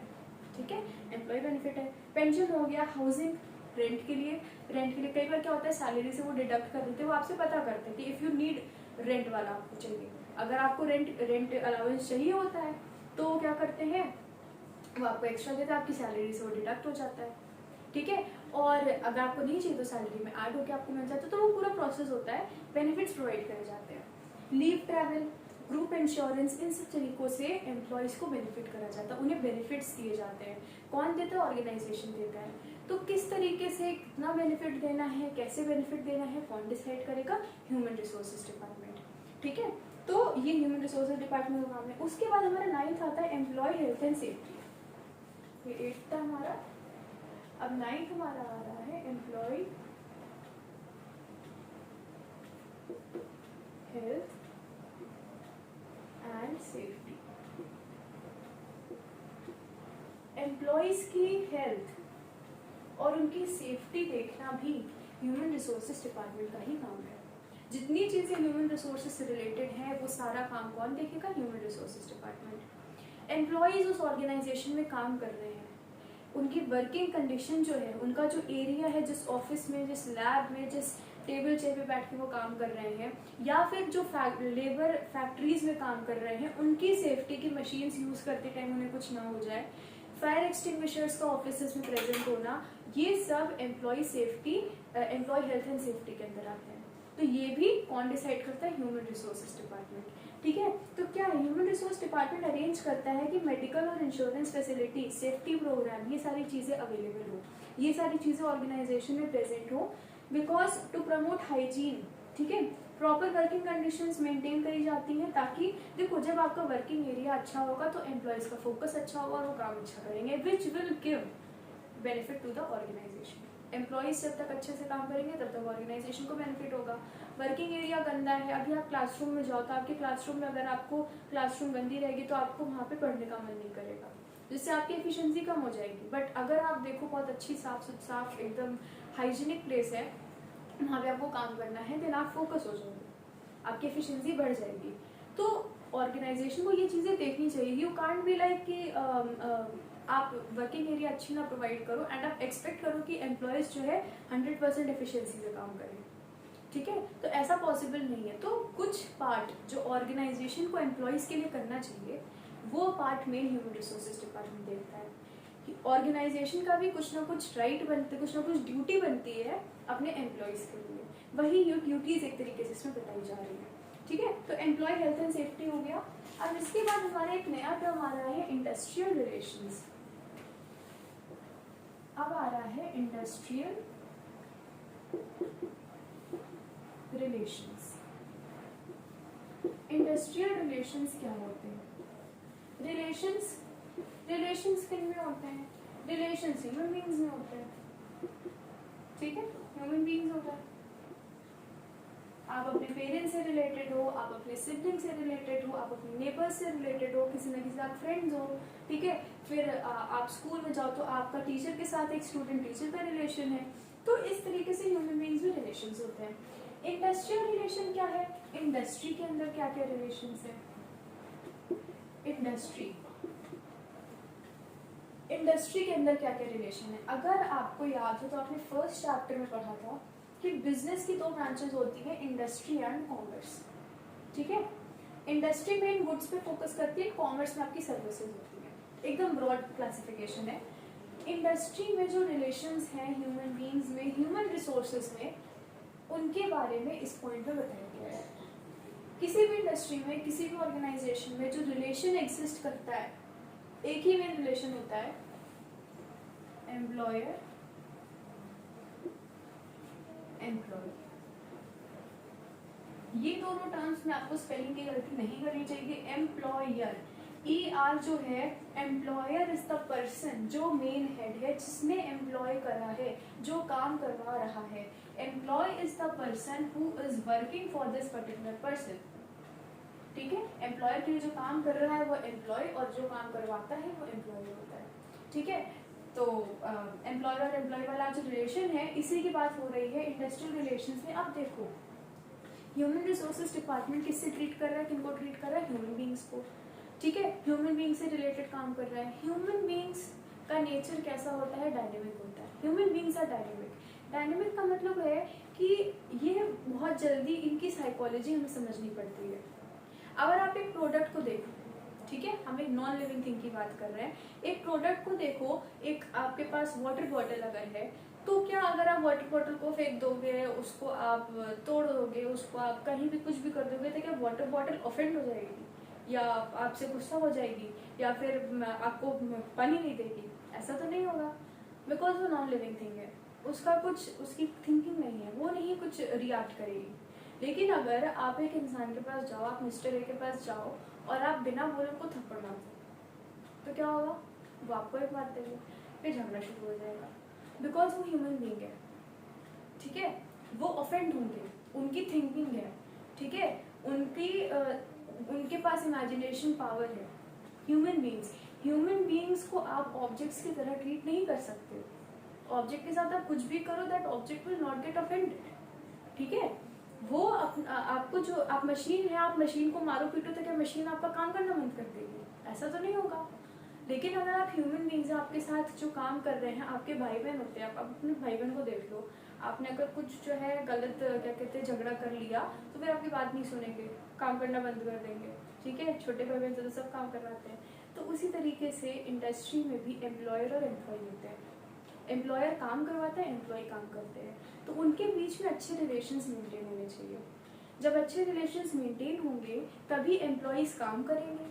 ठीक है, एम्प्लॉय बेनिफिट है। पेंशन हो गया। हाउसिंग, रेंट के लिए कई बार क्या होता है, सैलरी से वो डिडक्ट कर देते हैं, वो आपसे पता करते हैं कि इफ़ यू नीड रेंट वाला आपको चाहिए, अगर आपको रेंट अलाउंस चाहिए होता है तो क्या करते हैं, वो आपको एक्स्ट्रा देते हैं, आपकी सैलरी से वो डिडक्ट हो जाता है, ठीक है। और अगर आपको नहीं चाहिए तो सैलरी में ऐड होकर आपको मिल जाता है, तो वो पूरा प्रोसेस होता है, बेनिफिट्स प्रोवाइड करे जाते हैं। लीव, ट्रैवल, ग्रुप इंश्योरेंस, इन सब तरीकों से एम्प्लॉयज़ को बेनिफिट करा जाता है, उन्हें बेनिफिट्स दिए जाते हैं। कौन देता है? ऑर्गेनाइजेशन देता है। तो किस तरीके से कितना बेनिफिट देना है, कैसे बेनिफिट देना है, कौन डिसाइड करेगा? ह्यूमन रिसोर्सेज डिपार्टमेंट, ठीक है। तो ये ह्यूमन रिसोर्सेज डिपार्टमेंट का काम है। उसके बाद हमारा 9th आता है एम्प्लॉय हेल्थ एंड सेफ्टी, ये 8th था हमारा। अब 9th हमारा आ रहा है employee health and safety. Employees की हेल्थ और उनकी सेफ्टी देखना भी ह्यूमन रिसोर्सेज डिपार्टमेंट का ही काम है। जितनी चीजें ह्यूमन रिसोर्सेज से रिलेटेड है वो सारा काम कौन देखेगा? Human resources department. एम्प्लॉयज उस ऑर्गेनाइजेशन में काम कर रहे हैं, उनकी वर्किंग कंडीशन जो है, उनका जो एरिया है, जिस ऑफिस में, जिस लैब में, जिस टेबल चेयर पे बैठ के वो काम कर रहे हैं, या फिर जो लेबर फैक्ट्रीज में काम कर रहे हैं, उनकी सेफ्टी की मशीन्स यूज करते टाइम उन्हें कुछ ना हो जाए, फायर एक्सटिंग्विशर्स का ऑफिस में प्रेजेंट होना, ये सब एम्प्लॉय हेल्थ एंड सेफ्टी के अंदर आते हैं। तो ये भी कौन डिसाइड करता है? ह्यूमन रिसोर्सेज डिपार्टमेंट, ठीक है। तो क्या ह्यूमन रिसोर्स डिपार्टमेंट अरेंज करता है कि मेडिकल और इंश्योरेंस फैसिलिटी, सेफ्टी प्रोग्राम, ये सारी चीज़ें अवेलेबल हो, ये सारी चीज़ें ऑर्गेनाइजेशन में प्रेजेंट हो, बिकॉज टू प्रमोट हाइजीन, ठीक है, प्रॉपर वर्किंग कंडीशंस मेंटेन करी जाती हैं, ताकि देखो जब आपका वर्किंग एरिया अच्छा होगा तो एम्प्लॉयज़ का फोकस अच्छा होगा और वो काम अच्छा करेंगे, which will give benefit to the organisation. Employees जब तक अच्छे से काम करेंगे तब तक ऑर्गेनाइजेशन को बेनिफिट होगा। वर्किंग एरिया गंदा है, अभी आप क्लासरूम में जाओ तो आपके क्लासरूम में अगर आपको क्लासरूम गंदी रहेगी तो आपको वहाँ पे पढ़ने का मन नहीं करेगा, जिससे आपकी एफिशिएंसी कम हो जाएगी। बट अगर आप देखो बहुत अच्छी साफ एकदम हाइजीनिक प्लेस है, वहाँ पे आपको काम करना है, देन आप फोकस हो जाओगे, आपकी एफिशिएंसी बढ़ जाएगी। तो ऑर्गेनाइजेशन को ये चीज़ें देखनी चाहिए। यू कांट बी लाइक कि आप वर्किंग एरिया अच्छी ना प्रोवाइड करो एंड आप एक्सपेक्ट करो कि एम्प्लॉयज़ जो है 100% एफिशिएंसी से काम करें, ठीक है, तो ऐसा पॉसिबल नहीं है। तो कुछ पार्ट जो ऑर्गेनाइजेशन को एम्प्लॉयज़ के लिए करना चाहिए, वो part main human resources department देखता है। कि ऑर्गेनाइजेशन का भी कुछ ना कुछ राइट बनते, कुछ ना कुछ ड्यूटी बनती है अपने एम्प्लॉयज़ के लिए, वही ड्यूटीज एक तरीके से इसमें बताई जा रही है, ठीक है। तो एम्प्लॉय हेल्थ एंड सेफ्टी हो गया। अब इसके बाद हमारा एक नया टर्म आ रहा है इंडस्ट्रियल रिलेशंस। अब आ रहा है इंडस्ट्रियल रिलेशंस। इंडस्ट्रियल रिलेशंस क्या होते हैं? रिलेशंस किन में होते हैं? रिलेशंस ह्यूमन बीइंग्स में होते हैं, ठीक है, ह्यूमन बीइंग्स होता है। आप अपने पेरेंट्स से रिलेटेड हो, आप अपने सिबलिंग से रिलेटेड हो, आप अपने नेबर्स से रिलेटेड हो, किसी न किसी आप फ्रेंड्स हो, ठीक है। फिर आप स्कूल में जाओ तो आपका टीचर के साथ एक स्टूडेंट टीचर का रिलेशन है। तो इस तरीके से ह्यूमन बीइंग्स में रिलेशंस होते हैं। इंडस्ट्रियल रिलेशन क्या है? इंडस्ट्री के अंदर क्या क्या रिलेशंस है? इंडस्ट्री के अंदर क्या क्या रिलेशन है? अगर आपको याद हो तो आपने फर्स्ट चैप्टर में पढ़ा था कि बिजनेस की दो ब्रांचेस होती है, इंडस्ट्री एंड कॉमर्स, ठीक है। इंडस्ट्री में इन गुड्स पे फोकस करती है, कॉमर्स में आपकी सर्विसेज होती है, एकदम ब्रॉड क्लासिफिकेशन है। इंडस्ट्री में जो रिलेशंस हैं ह्यूमन बीइंग्स में, ह्यूमन रिसोर्सेज में, उनके बारे में इस पॉइंट में बताया गया है। किसी भी इंडस्ट्री में, किसी भी ऑर्गेनाइजेशन में जो रिलेशन एग्जिस्ट करता है, एक ही मेन रिलेशन होता है, एम्प्लॉयर एम्प्लॉय। ये दोनों टर्म्स में आपको स्पेलिंग की गलती नहीं करनी चाहिए। एम्प्लॉयर, ER जो है, एम्प्लॉयर इज द पर्सन जो मेन हेड है, जिसने एम्प्लॉय करा है, जो काम करवा रहा है। Employee is the person who is working for this particular person, ठीक है। एम्प्लॉयर के लिए जो काम कर रहा है वो एम्प्लॉय, और जो काम करवाता है वो एम्प्लॉय होता है, ठीक है। तो एम्प्लॉयर और एम्प्लॉय वाला जो रिलेशन है, इसी की बात हो रही है इंडस्ट्रियल रिलेशंस में। अब देखो, ह्यूमन रिसोर्सेज डिपार्टमेंट किससे ट्रीट कर रहा है, किनको ट्रीट कर रहा है? ह्यूमन बीइंग्स को, ठीक है। ह्यूमन बीइंग से रिलेटेड काम कर रहा है। ह्यूमन बीइंग्स का नेचर कैसा होता है? डायनेमिक होता है। Human beings are dynamic. Dynamic का मतलब है कि ये बहुत जल्दी, इनकी साइकोलॉजी हमें समझनी पड़ती है। अगर आप एक प्रोडक्ट को देखो, ठीक है, हम एक नॉन लिविंग थिंग की बात कर रहे हैं, एक प्रोडक्ट को देखो, एक आपके पास वाटर बॉटल अगर है, तो क्या अगर आप वाटर बॉटल को फेंक दोगे, उसको आप तोड़ दोगे, उसको आप कहीं भी कुछ भी कर दोगे, तो क्या वाटर बॉटल ऑफेंड हो जाएगी, या आपसे गुस्सा हो जाएगी, या फिर आपको पानी नहीं देगी? ऐसा तो नहीं होगा, बिकॉज वो नॉन लिविंग थिंग है, उसका कुछ, उसकी थिंकिंग नहीं है, वो नहीं कुछ रिएक्ट करेगी। लेकिन अगर आप एक इंसान के पास जाओ, आप मिस्टर ए के पास जाओ और आप बिना बोले उनको थप्पड़ मार दो, तो क्या होगा? वो आपको एक बात देंगे, फिर झगड़ा शुरू हो जाएगा, बिकॉज वो ह्यूमन बीइंग है, ठीक है। वो ऑफेंड होंगे, उनकी थिंकिंग है, ठीक है, उनके पास इमेजिनेशन पावर है। ह्यूमन बीइंग्स को आप ऑब्जेक्ट्स की तरह ट्रीट नहीं कर सकते। ऑब्जेक्ट के साथ आप कुछ भी करो, that object will not get offended, ठीक है। वो आपको, जो आप मशीन है, आप मशीन को मारो पीटो तो क्या मशीन आपका काम करना बंद कर देगी? ऐसा तो नहीं होगा। लेकिन अगर आप ह्यूमन बीइंग्स, आपके साथ जो काम कर रहे हैं, आपके भाई बहन होते हैं, आप अपने भाई बहन को देख लो, आपने अगर कुछ जो है गलत, क्या कहते हैं, झगड़ा कर लिया, तो फिर आपकी बात नहीं सुनेंगे, काम करना बंद कर देंगे, ठीक है। छोटे भाई बहन से तो सब काम करवाते हैं। तो उसी तरीके से इंडस्ट्री में भी एम्प्लॉयर और एम्प्लॉय होते हैं। एम्प्लॉयर काम करवाता है, एम्प्लॉय काम करते हैं, तो उनके बीच में अच्छे रिलेशंस मेंटेन होने चाहिए। जब अच्छे रिलेशंस मेंटेन होंगे तभी एम्प्लॉयज काम करेंगे।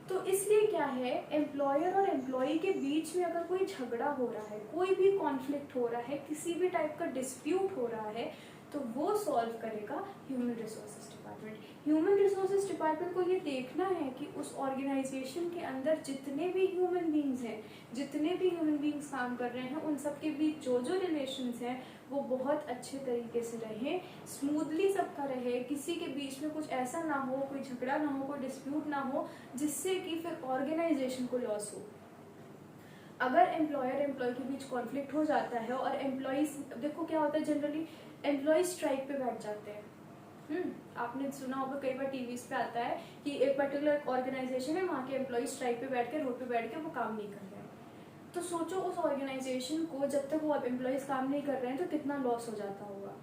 तो इसलिए क्या है, एम्प्लॉयर और एम्प्लॉय के बीच में अगर कोई झगड़ा हो रहा है, कोई भी कॉन्फ्लिक्ट हो रहा है, किसी भी टाइप का डिस्प्यूट हो रहा है, तो वो सॉल्व करेगा human resources department. Human resources department को ये देखना है कि उस ऑर्गेनाइजेशन के अंदर जितने भी ह्यूमन बीइंग्स हैं, जितने भी ह्यूमन बीइंग्स काम कर रहे हैं, उन सब के बीच जो जो रिलेशंस हैं वो बहुत अच्छे तरीके से रहें, स्मूथली सबका रहे, किसी के बीच में कुछ ऐसा ना हो, कोई झगड़ा ना हो, कोई डिस्प्यूट ना हो, जिससे कि फिर ऑर्गेनाइजेशन को लॉस हो। अगर एम्प्लॉयर एम्प्लॉय के बीच कॉन्फ्लिक्ट हो जाता है और एम्प्लॉयज, देखो क्या होता है, जनरली एम्प्लॉय स्ट्राइक पे बैठ जाते हैं। आपने सुना होगा, कई बार टीवीज पे आता है कि एक पर्टिकुलर ऑर्गेनाइजेशन है, वहाँ के एम्प्लॉय स्ट्राइक पे बैठ के, रोड पे बैठ के वो काम नहीं कर रहे हैं। तो सोचो उस ऑर्गेनाइजेशन को जब तक वो एम्प्लॉयज काम नहीं कर रहे हैं तो कितना लॉस हो जाता होगा।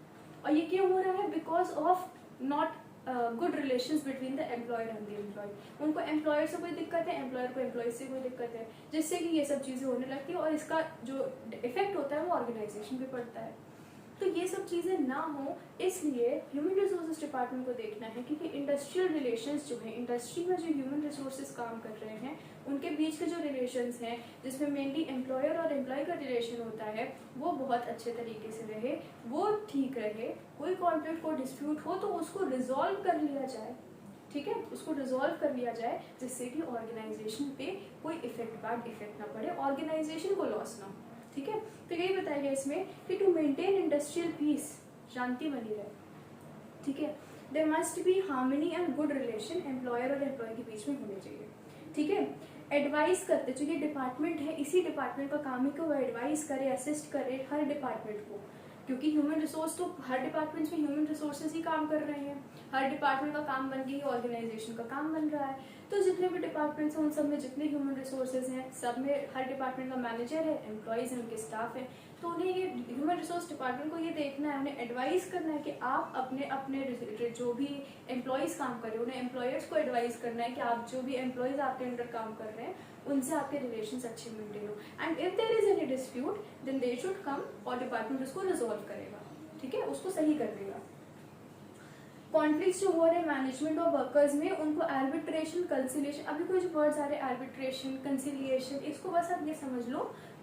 और ये क्यों हो रहा है? Because of not good relations between the employer and the employee. उनको एम्प्लॉयर से कोई दिक्कत है, एम्प्लॉयर को एम्प्लॉय से कोई दिक्कत है, जिससे कि ये सब चीज़ें होने लगती है, और इसका जो इफेक्ट होता है वो ऑर्गेनाइजेशन पे पड़ता है। तो ये सब चीज़ें ना हो, इसलिए ह्यूमन रिसोर्सेज डिपार्टमेंट को देखना है, क्योंकि इंडस्ट्रियल रिलेशंस जो है, इंडस्ट्री में जो ह्यूमन रिसोर्सेज काम कर रहे हैं उनके बीच के जो रिलेशंस हैं, जिसमें मेनली एम्प्लॉयर और एम्प्लॉय का रिलेशन होता है, वो बहुत अच्छे तरीके से रहे, वो ठीक रहे। कोई कॉन्फ्लिक्ट, कोई डिस्प्यूट हो तो उसको रिजॉल्व कर लिया जाए, ठीक है, उसको रिजॉल्व कर लिया जाए, जिससे कि ऑर्गेनाइजेशन पे कोई इफेक्ट, बैड इफेक्ट ना पड़े, ऑर्गेनाइजेशन को लॉस ना हो, ठीक है। तो यही बताया गया इसमें कि टू मेंटेन इंडस्ट्रियल पीस, शांति बनी रहे, ठीक है, there must be harmony and good relation employer और एम्प्लॉय के बीच में होने चाहिए, ठीक है। एडवाइस करते, जो ये डिपार्टमेंट है, इसी डिपार्टमेंट का काम है कि वो एडवाइस करे, असिस्ट करे हर डिपार्टमेंट को, क्योंकि ह्यूमन रिसोर्स तो हर डिपार्टमेंट में ह्यूमन रिसोर्सेज ही काम कर रहे हैं, हर डिपार्टमेंट का काम बन के ऑर्गेनाइजेशन का काम बन रहा है। तो जितने भी डिपार्टमेंट्स हैं उन सब में जितने ह्यूमन रिसोर्सेज हैं, सब में हर डिपार्टमेंट का मैनेजर है, एम्प्लॉयज़ हैं, उनके स्टाफ है, तो उन्हें ये ह्यूमन रिसोर्स डिपार्टमेंट को ये देखना है, उन्हें एडवाइस करना है कि आप अपने अपने जो भी एम्प्लॉयज़ काम कर रहे हैं उन्हें एम्प्लॉयर्स को एडवाइस करना है कि आप जो भी एम्प्लॉयज़ आपके अंडर काम कर रहे हैं उनसे आपके रिलेशंस अच्छे मेंटेन हो, and if there is any dispute then they should come और डिपार्टमेंट उसको रिजॉल्व करेगा, ठीक है, उसको सही कर देगा। कॉन्फ्लिक्ट जो हो रहे हैं मैनेजमेंट और वर्कर्स में, उनको आर्बिट्रेशन, कंसिलिएशन, अभी कुछ वर्ड्स आ रहे हैं, आर्बिट्रेशन, कंसिलिएशन, इसको बस आप ये समझ लो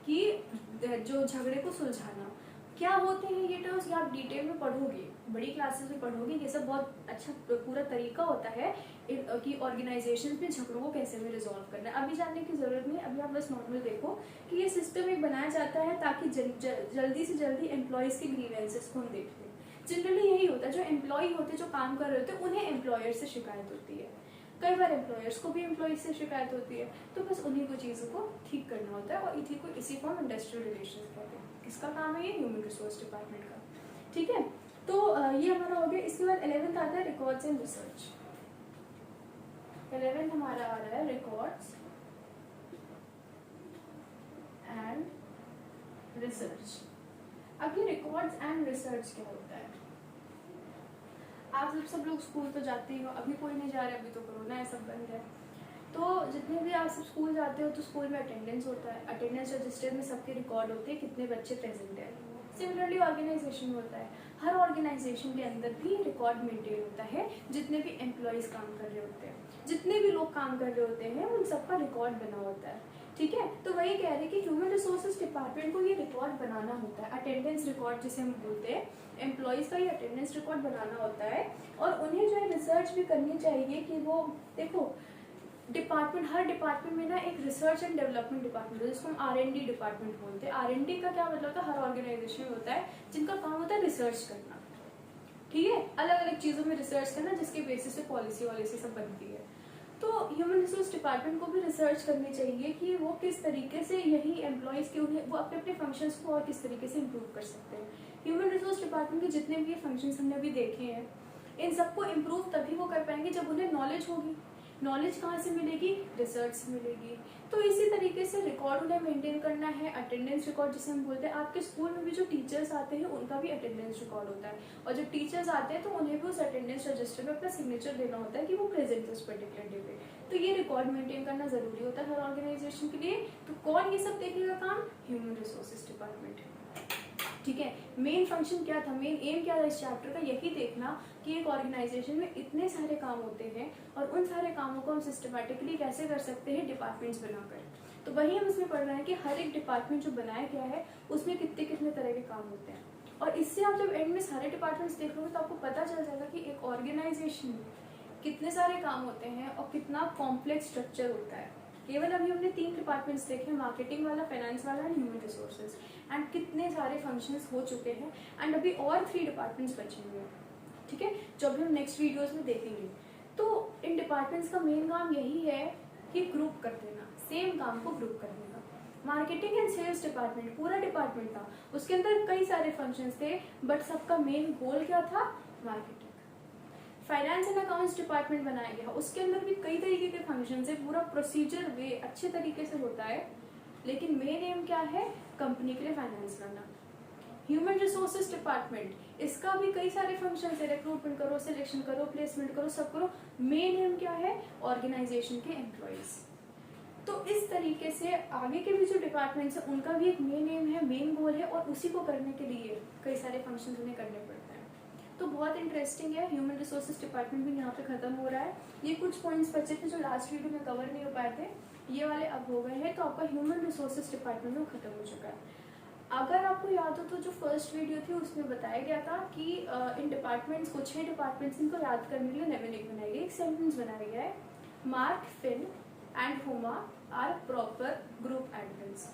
कि जो झगड़े को सुलझाना, क्या होते हैं ये टर्म्स, ये आप डिटेल में पढ़ोगे, बड़ी क्लासेस में पढ़ोगे, ये सब बहुत अच्छा पूरा तरीका होता है कि ऑर्गेनाइजेशन में झगड़ों को कैसे में रिजॉल्व करना है। अभी जानने की जरूरत नहीं, अभी आप बस नॉर्मल देखो कि ये सिस्टम एक बनाया जाता है ताकि जल्दी से जल्दी एम्प्लॉयज़ के ग्रीवेंसेस को हम देख लें। जनरली यही होता है, जो एम्प्लॉय होते हैं, जो काम कर रहे होते हैं, उन्हें एम्प्लॉयर से शिकायत होती है, कई बार एम्प्लॉयर्स को भी एम्प्लॉय से शिकायत होती है, तो बस उन्हीं को चीज़ों को ठीक करना होता है, और इसी को हम इंडस्ट्रियल रिलेशंस कहते हैं। किसका काम है ये? ह्यूमन रिसोर्स डिपार्टमेंट का, ठीक है। तो ये हमारा हो गया। इसके बाद 11th आता है रिकॉर्ड्स एंड रिसर्च। 11th हमारा आ रहा है रिकॉर्ड्स एंड रिसर्च। अब ये रिकॉर्ड्स एंड रिसर्च क्या होता है? आप सब लोग स्कूल तो जाते ही हो, अभी कोई नहीं जा रहा है, अभी तो कोरोना है, सब बंद है, तो जितने भी आप सब स्कूल जाते हो तो स्कूल में अटेंडेंस होता है, अटेंडेंस रजिस्टर में सबके रिकॉर्ड होते हैं कितने बच्चे प्रेजेंट है। सिमिलरली ऑर्गेनाइजेशन होता है, हर ऑर्गेनाइजेशन के अंदर भी रिकॉर्ड मेंटेन होता है, जितने भी एम्प्लॉयज़ काम कर रहे होते हैं, जितने भी लोग काम कर रहे होते हैं, उन सबका रिकॉर्ड बना होता है, ठीक है। तो वही कह रहे हैं कि ह्यूमन रिसोर्सेज डिपार्टमेंट को ये रिकॉर्ड बनाना होता है, अटेंडेंस रिकॉर्ड जिसे हम बोलते हैं, एम्प्लॉयज़ का ये अटेंडेंस रिकॉर्ड बनाना होता है, और उन्हें जो है रिसर्च भी करनी चाहिए कि वो देखो डिपार्टमेंट, हर डिपार्टमेंट में ना एक रिसर्च एंड डेवलपमेंट डिपार्टमेंट होता है, जिसको हम R&D डिपार्टमेंट बोलते हैं। R&D का क्या मतलब होता है? हर ऑर्गेनाइजेशन में होता है जिनका काम होता है रिसर्च करना, ठीक है, अलग अलग चीज़ों में रिसर्च करना, जिसके बेसिस पे पॉलिसी वॉलिसी सब बनती है। तो ह्यूमन रिसोर्स डिपार्टमेंट को भी रिसर्च करनी चाहिए कि वो किस तरीके से यही एम्प्लॉयज़ के उन्हें वो अपने अपने फंक्शंस को और किस तरीके से इम्प्रूव कर सकते हैं। ह्यूमन रिसोर्स डिपार्टमेंट के जितने भी फंक्शंस हमने अभी देखे हैं, इन सबको इम्प्रूव तभी वो कर पाएंगे जब उन्हें नॉलेज होगी। नॉलेज कहाँ से मिलेगी? रिसर्च से मिलेगी। तो इसी तरीके से रिकॉर्ड उन्हें मेंटेन करना है, अटेंडेंस रिकॉर्ड जिसे हम बोलते हैं। आपके स्कूल में भी जो टीचर्स आते हैं उनका भी अटेंडेंस रिकॉर्ड होता है, और जब टीचर्स आते हैं तो उन्हें भी उस अटेंडेंस रजिस्टर में अपना सिग्नेचर देना होता है कि वो प्रेजेंट है उस पर्टिकुलर डे पे। तो ये रिकॉर्ड मेंटेन करना जरूरी होता है हर ऑर्गेनाइजेशन के लिए। तो कौन ये सब देखेगा काम? ह्यूमन रिसोर्सेज डिपार्टमेंट, ठीक है। मेन फंक्शन क्या था, मेन एम क्या था इस चैप्टर का? यही देखना कि एक ऑर्गेनाइजेशन में इतने सारे काम होते हैं और उन सारे कामों को हम सिस्टमैटिकली कैसे कर सकते हैं डिपार्टमेंट्स बनाकर। तो वही हम इसमें पढ़ रहे हैं कि हर एक डिपार्टमेंट जो बनाया गया है उसमें कितने कितने तरह के काम होते हैं, और इससे आप जब एंड में सारे डिपार्टमेंट्स देख लोगे तो आपको पता चल जाएगा कि एक ऑर्गेनाइजेशन में कितने सारे काम होते हैं और कितना कॉम्प्लेक्स स्ट्रक्चर होता है। केवल अभी हमने 3 डिपार्टमेंट्स देखे, मार्केटिंग वाला, फाइनेंस वाला एंड ह्यूमन रिसोर्सेज, एंड कितने सारे फंक्शंस हो चुके हैं, एंड अभी और 3 डिपार्टमेंट्स बचे हुए हैं, ठीक है, जो अभी हम नेक्स्ट वीडियोस में देखेंगे। तो इन डिपार्टमेंट्स का मेन काम यही है कि ग्रुप कर देना, सेम काम को ग्रुप कर देना। मार्केटिंग एंड सेल्स डिपार्टमेंट पूरा डिपार्टमेंट था, उसके अंदर कई सारे फंक्शंस थे, बट सबका मेन गोल क्या था? Marketing. Finance and accounts department बनाया गया, उसके अंदर भी कई तरीके के फंक्शंस है, पूरा प्रोसीजर वे अच्छे तरीके से होता है, लेकिन मेन एम क्या है? कंपनी के लिए फाइनेंस करना। ह्यूमन रिसोर्सेज डिपार्टमेंट, इसका भी कई सारे फंक्शंस है, रिक्रूटमेंट करो, सिलेक्शन करो, प्लेसमेंट करो, सब करो। मेन एम क्या है? ऑर्गेनाइजेशन के एम्प्लॉयज। तो इस तरीके से आगे के भी जो डिपार्टमेंट्स हैं उनका भी एक मेन एम है, मेन गोल है, और उसी को करने के लिए कई सारे फंक्शंस उन्हें करने पड़ते हैं। तो बहुत इंटरेस्टिंग है। ह्यूमन रिसोर्सेज डिपार्टमेंट भी यहाँ पे खत्म हो रहा है। ये कुछ पॉइंट्स बचे थे जो लास्ट वीडियो में कवर नहीं हो पाए थे, ये वाले अब हो गए हैं। तो आपका ह्यूमन रिसोर्सेज डिपार्टमेंट में खत्म हो चुका है। अगर आपको याद हो तो जो फर्स्ट वीडियो थी उसमें बताया गया था कि इन डिपार्टमेंट्स को, 6 डिपार्टमेंट्स, इनको याद करने के लिए नेवेनिक बनाई गई, एक सेंटेंस बनाया गया है, Mark, Fin and Huma are proper group admins.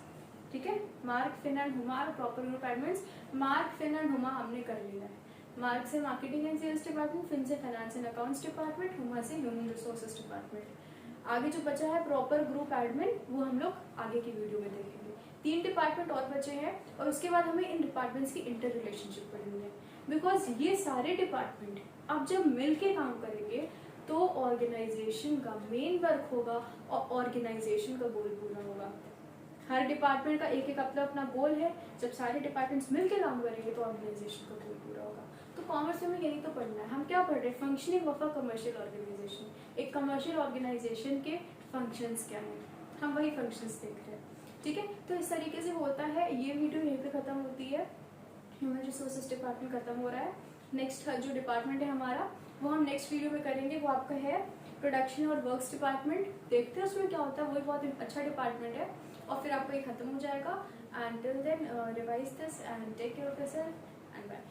ठीक है, Mark, Fin and Huma are proper group admins. Mark, Fin and Huma हमने कर लिया है। मार्क से marketing and sales department, Fin से finance and accounts department, Huma से ह्यूमन रिसोर्सेज डिपार्टमेंट। आगे जो बचा है प्रॉपर ग्रुप एडमिन, वो हम लोग आगे की वीडियो में देखेंगे। 3 डिपार्टमेंट और बचे हैं, और उसके बाद हमें इन डिपार्टमेंट्स की इंटर रिलेशनशिप पढ़नी है। बिकॉज ये सारे डिपार्टमेंट अब जब मिल के काम करेंगे तो ऑर्गेनाइजेशन का मेन वर्क होगा और ऑर्गेनाइजेशन का गोल पूरा होगा। हर डिपार्टमेंट का एक एक अपना अपना गोल है, जब सारे डिपार्टमेंट्स मिलकर काम करेंगे तो ऑर्गेनाइजेशन का गोल पूरा होगा। तो कॉमर्स में यही तो पढ़ना है। हम क्या पढ़ रहे हैं? Functioning of a commercial organisation. एक कमर्शियल ऑर्गेनाइजेशन के फंक्शंस क्या हैं, हम वही फंक्शंस देख रहे हैं। ठीक है, तो इस तरीके से होता है। ये वीडियो यहीं पे खत्म होती है। ह्यूमन रिसोर्सेज डिपार्टमेंट खत्म हो रहा है। नेक्स्ट जो डिपार्टमेंट है हमारा, वो हम नेक्स्ट वीडियो में करेंगे। वो आपका है प्रोडक्शन और वर्क्स डिपार्टमेंट। देखते हैं उसमें क्या होता है, वो बहुत अच्छा डिपार्टमेंट है। और फिर आपका ये खत्म हो जाएगा। And till then revise this and take care of yourself and bye.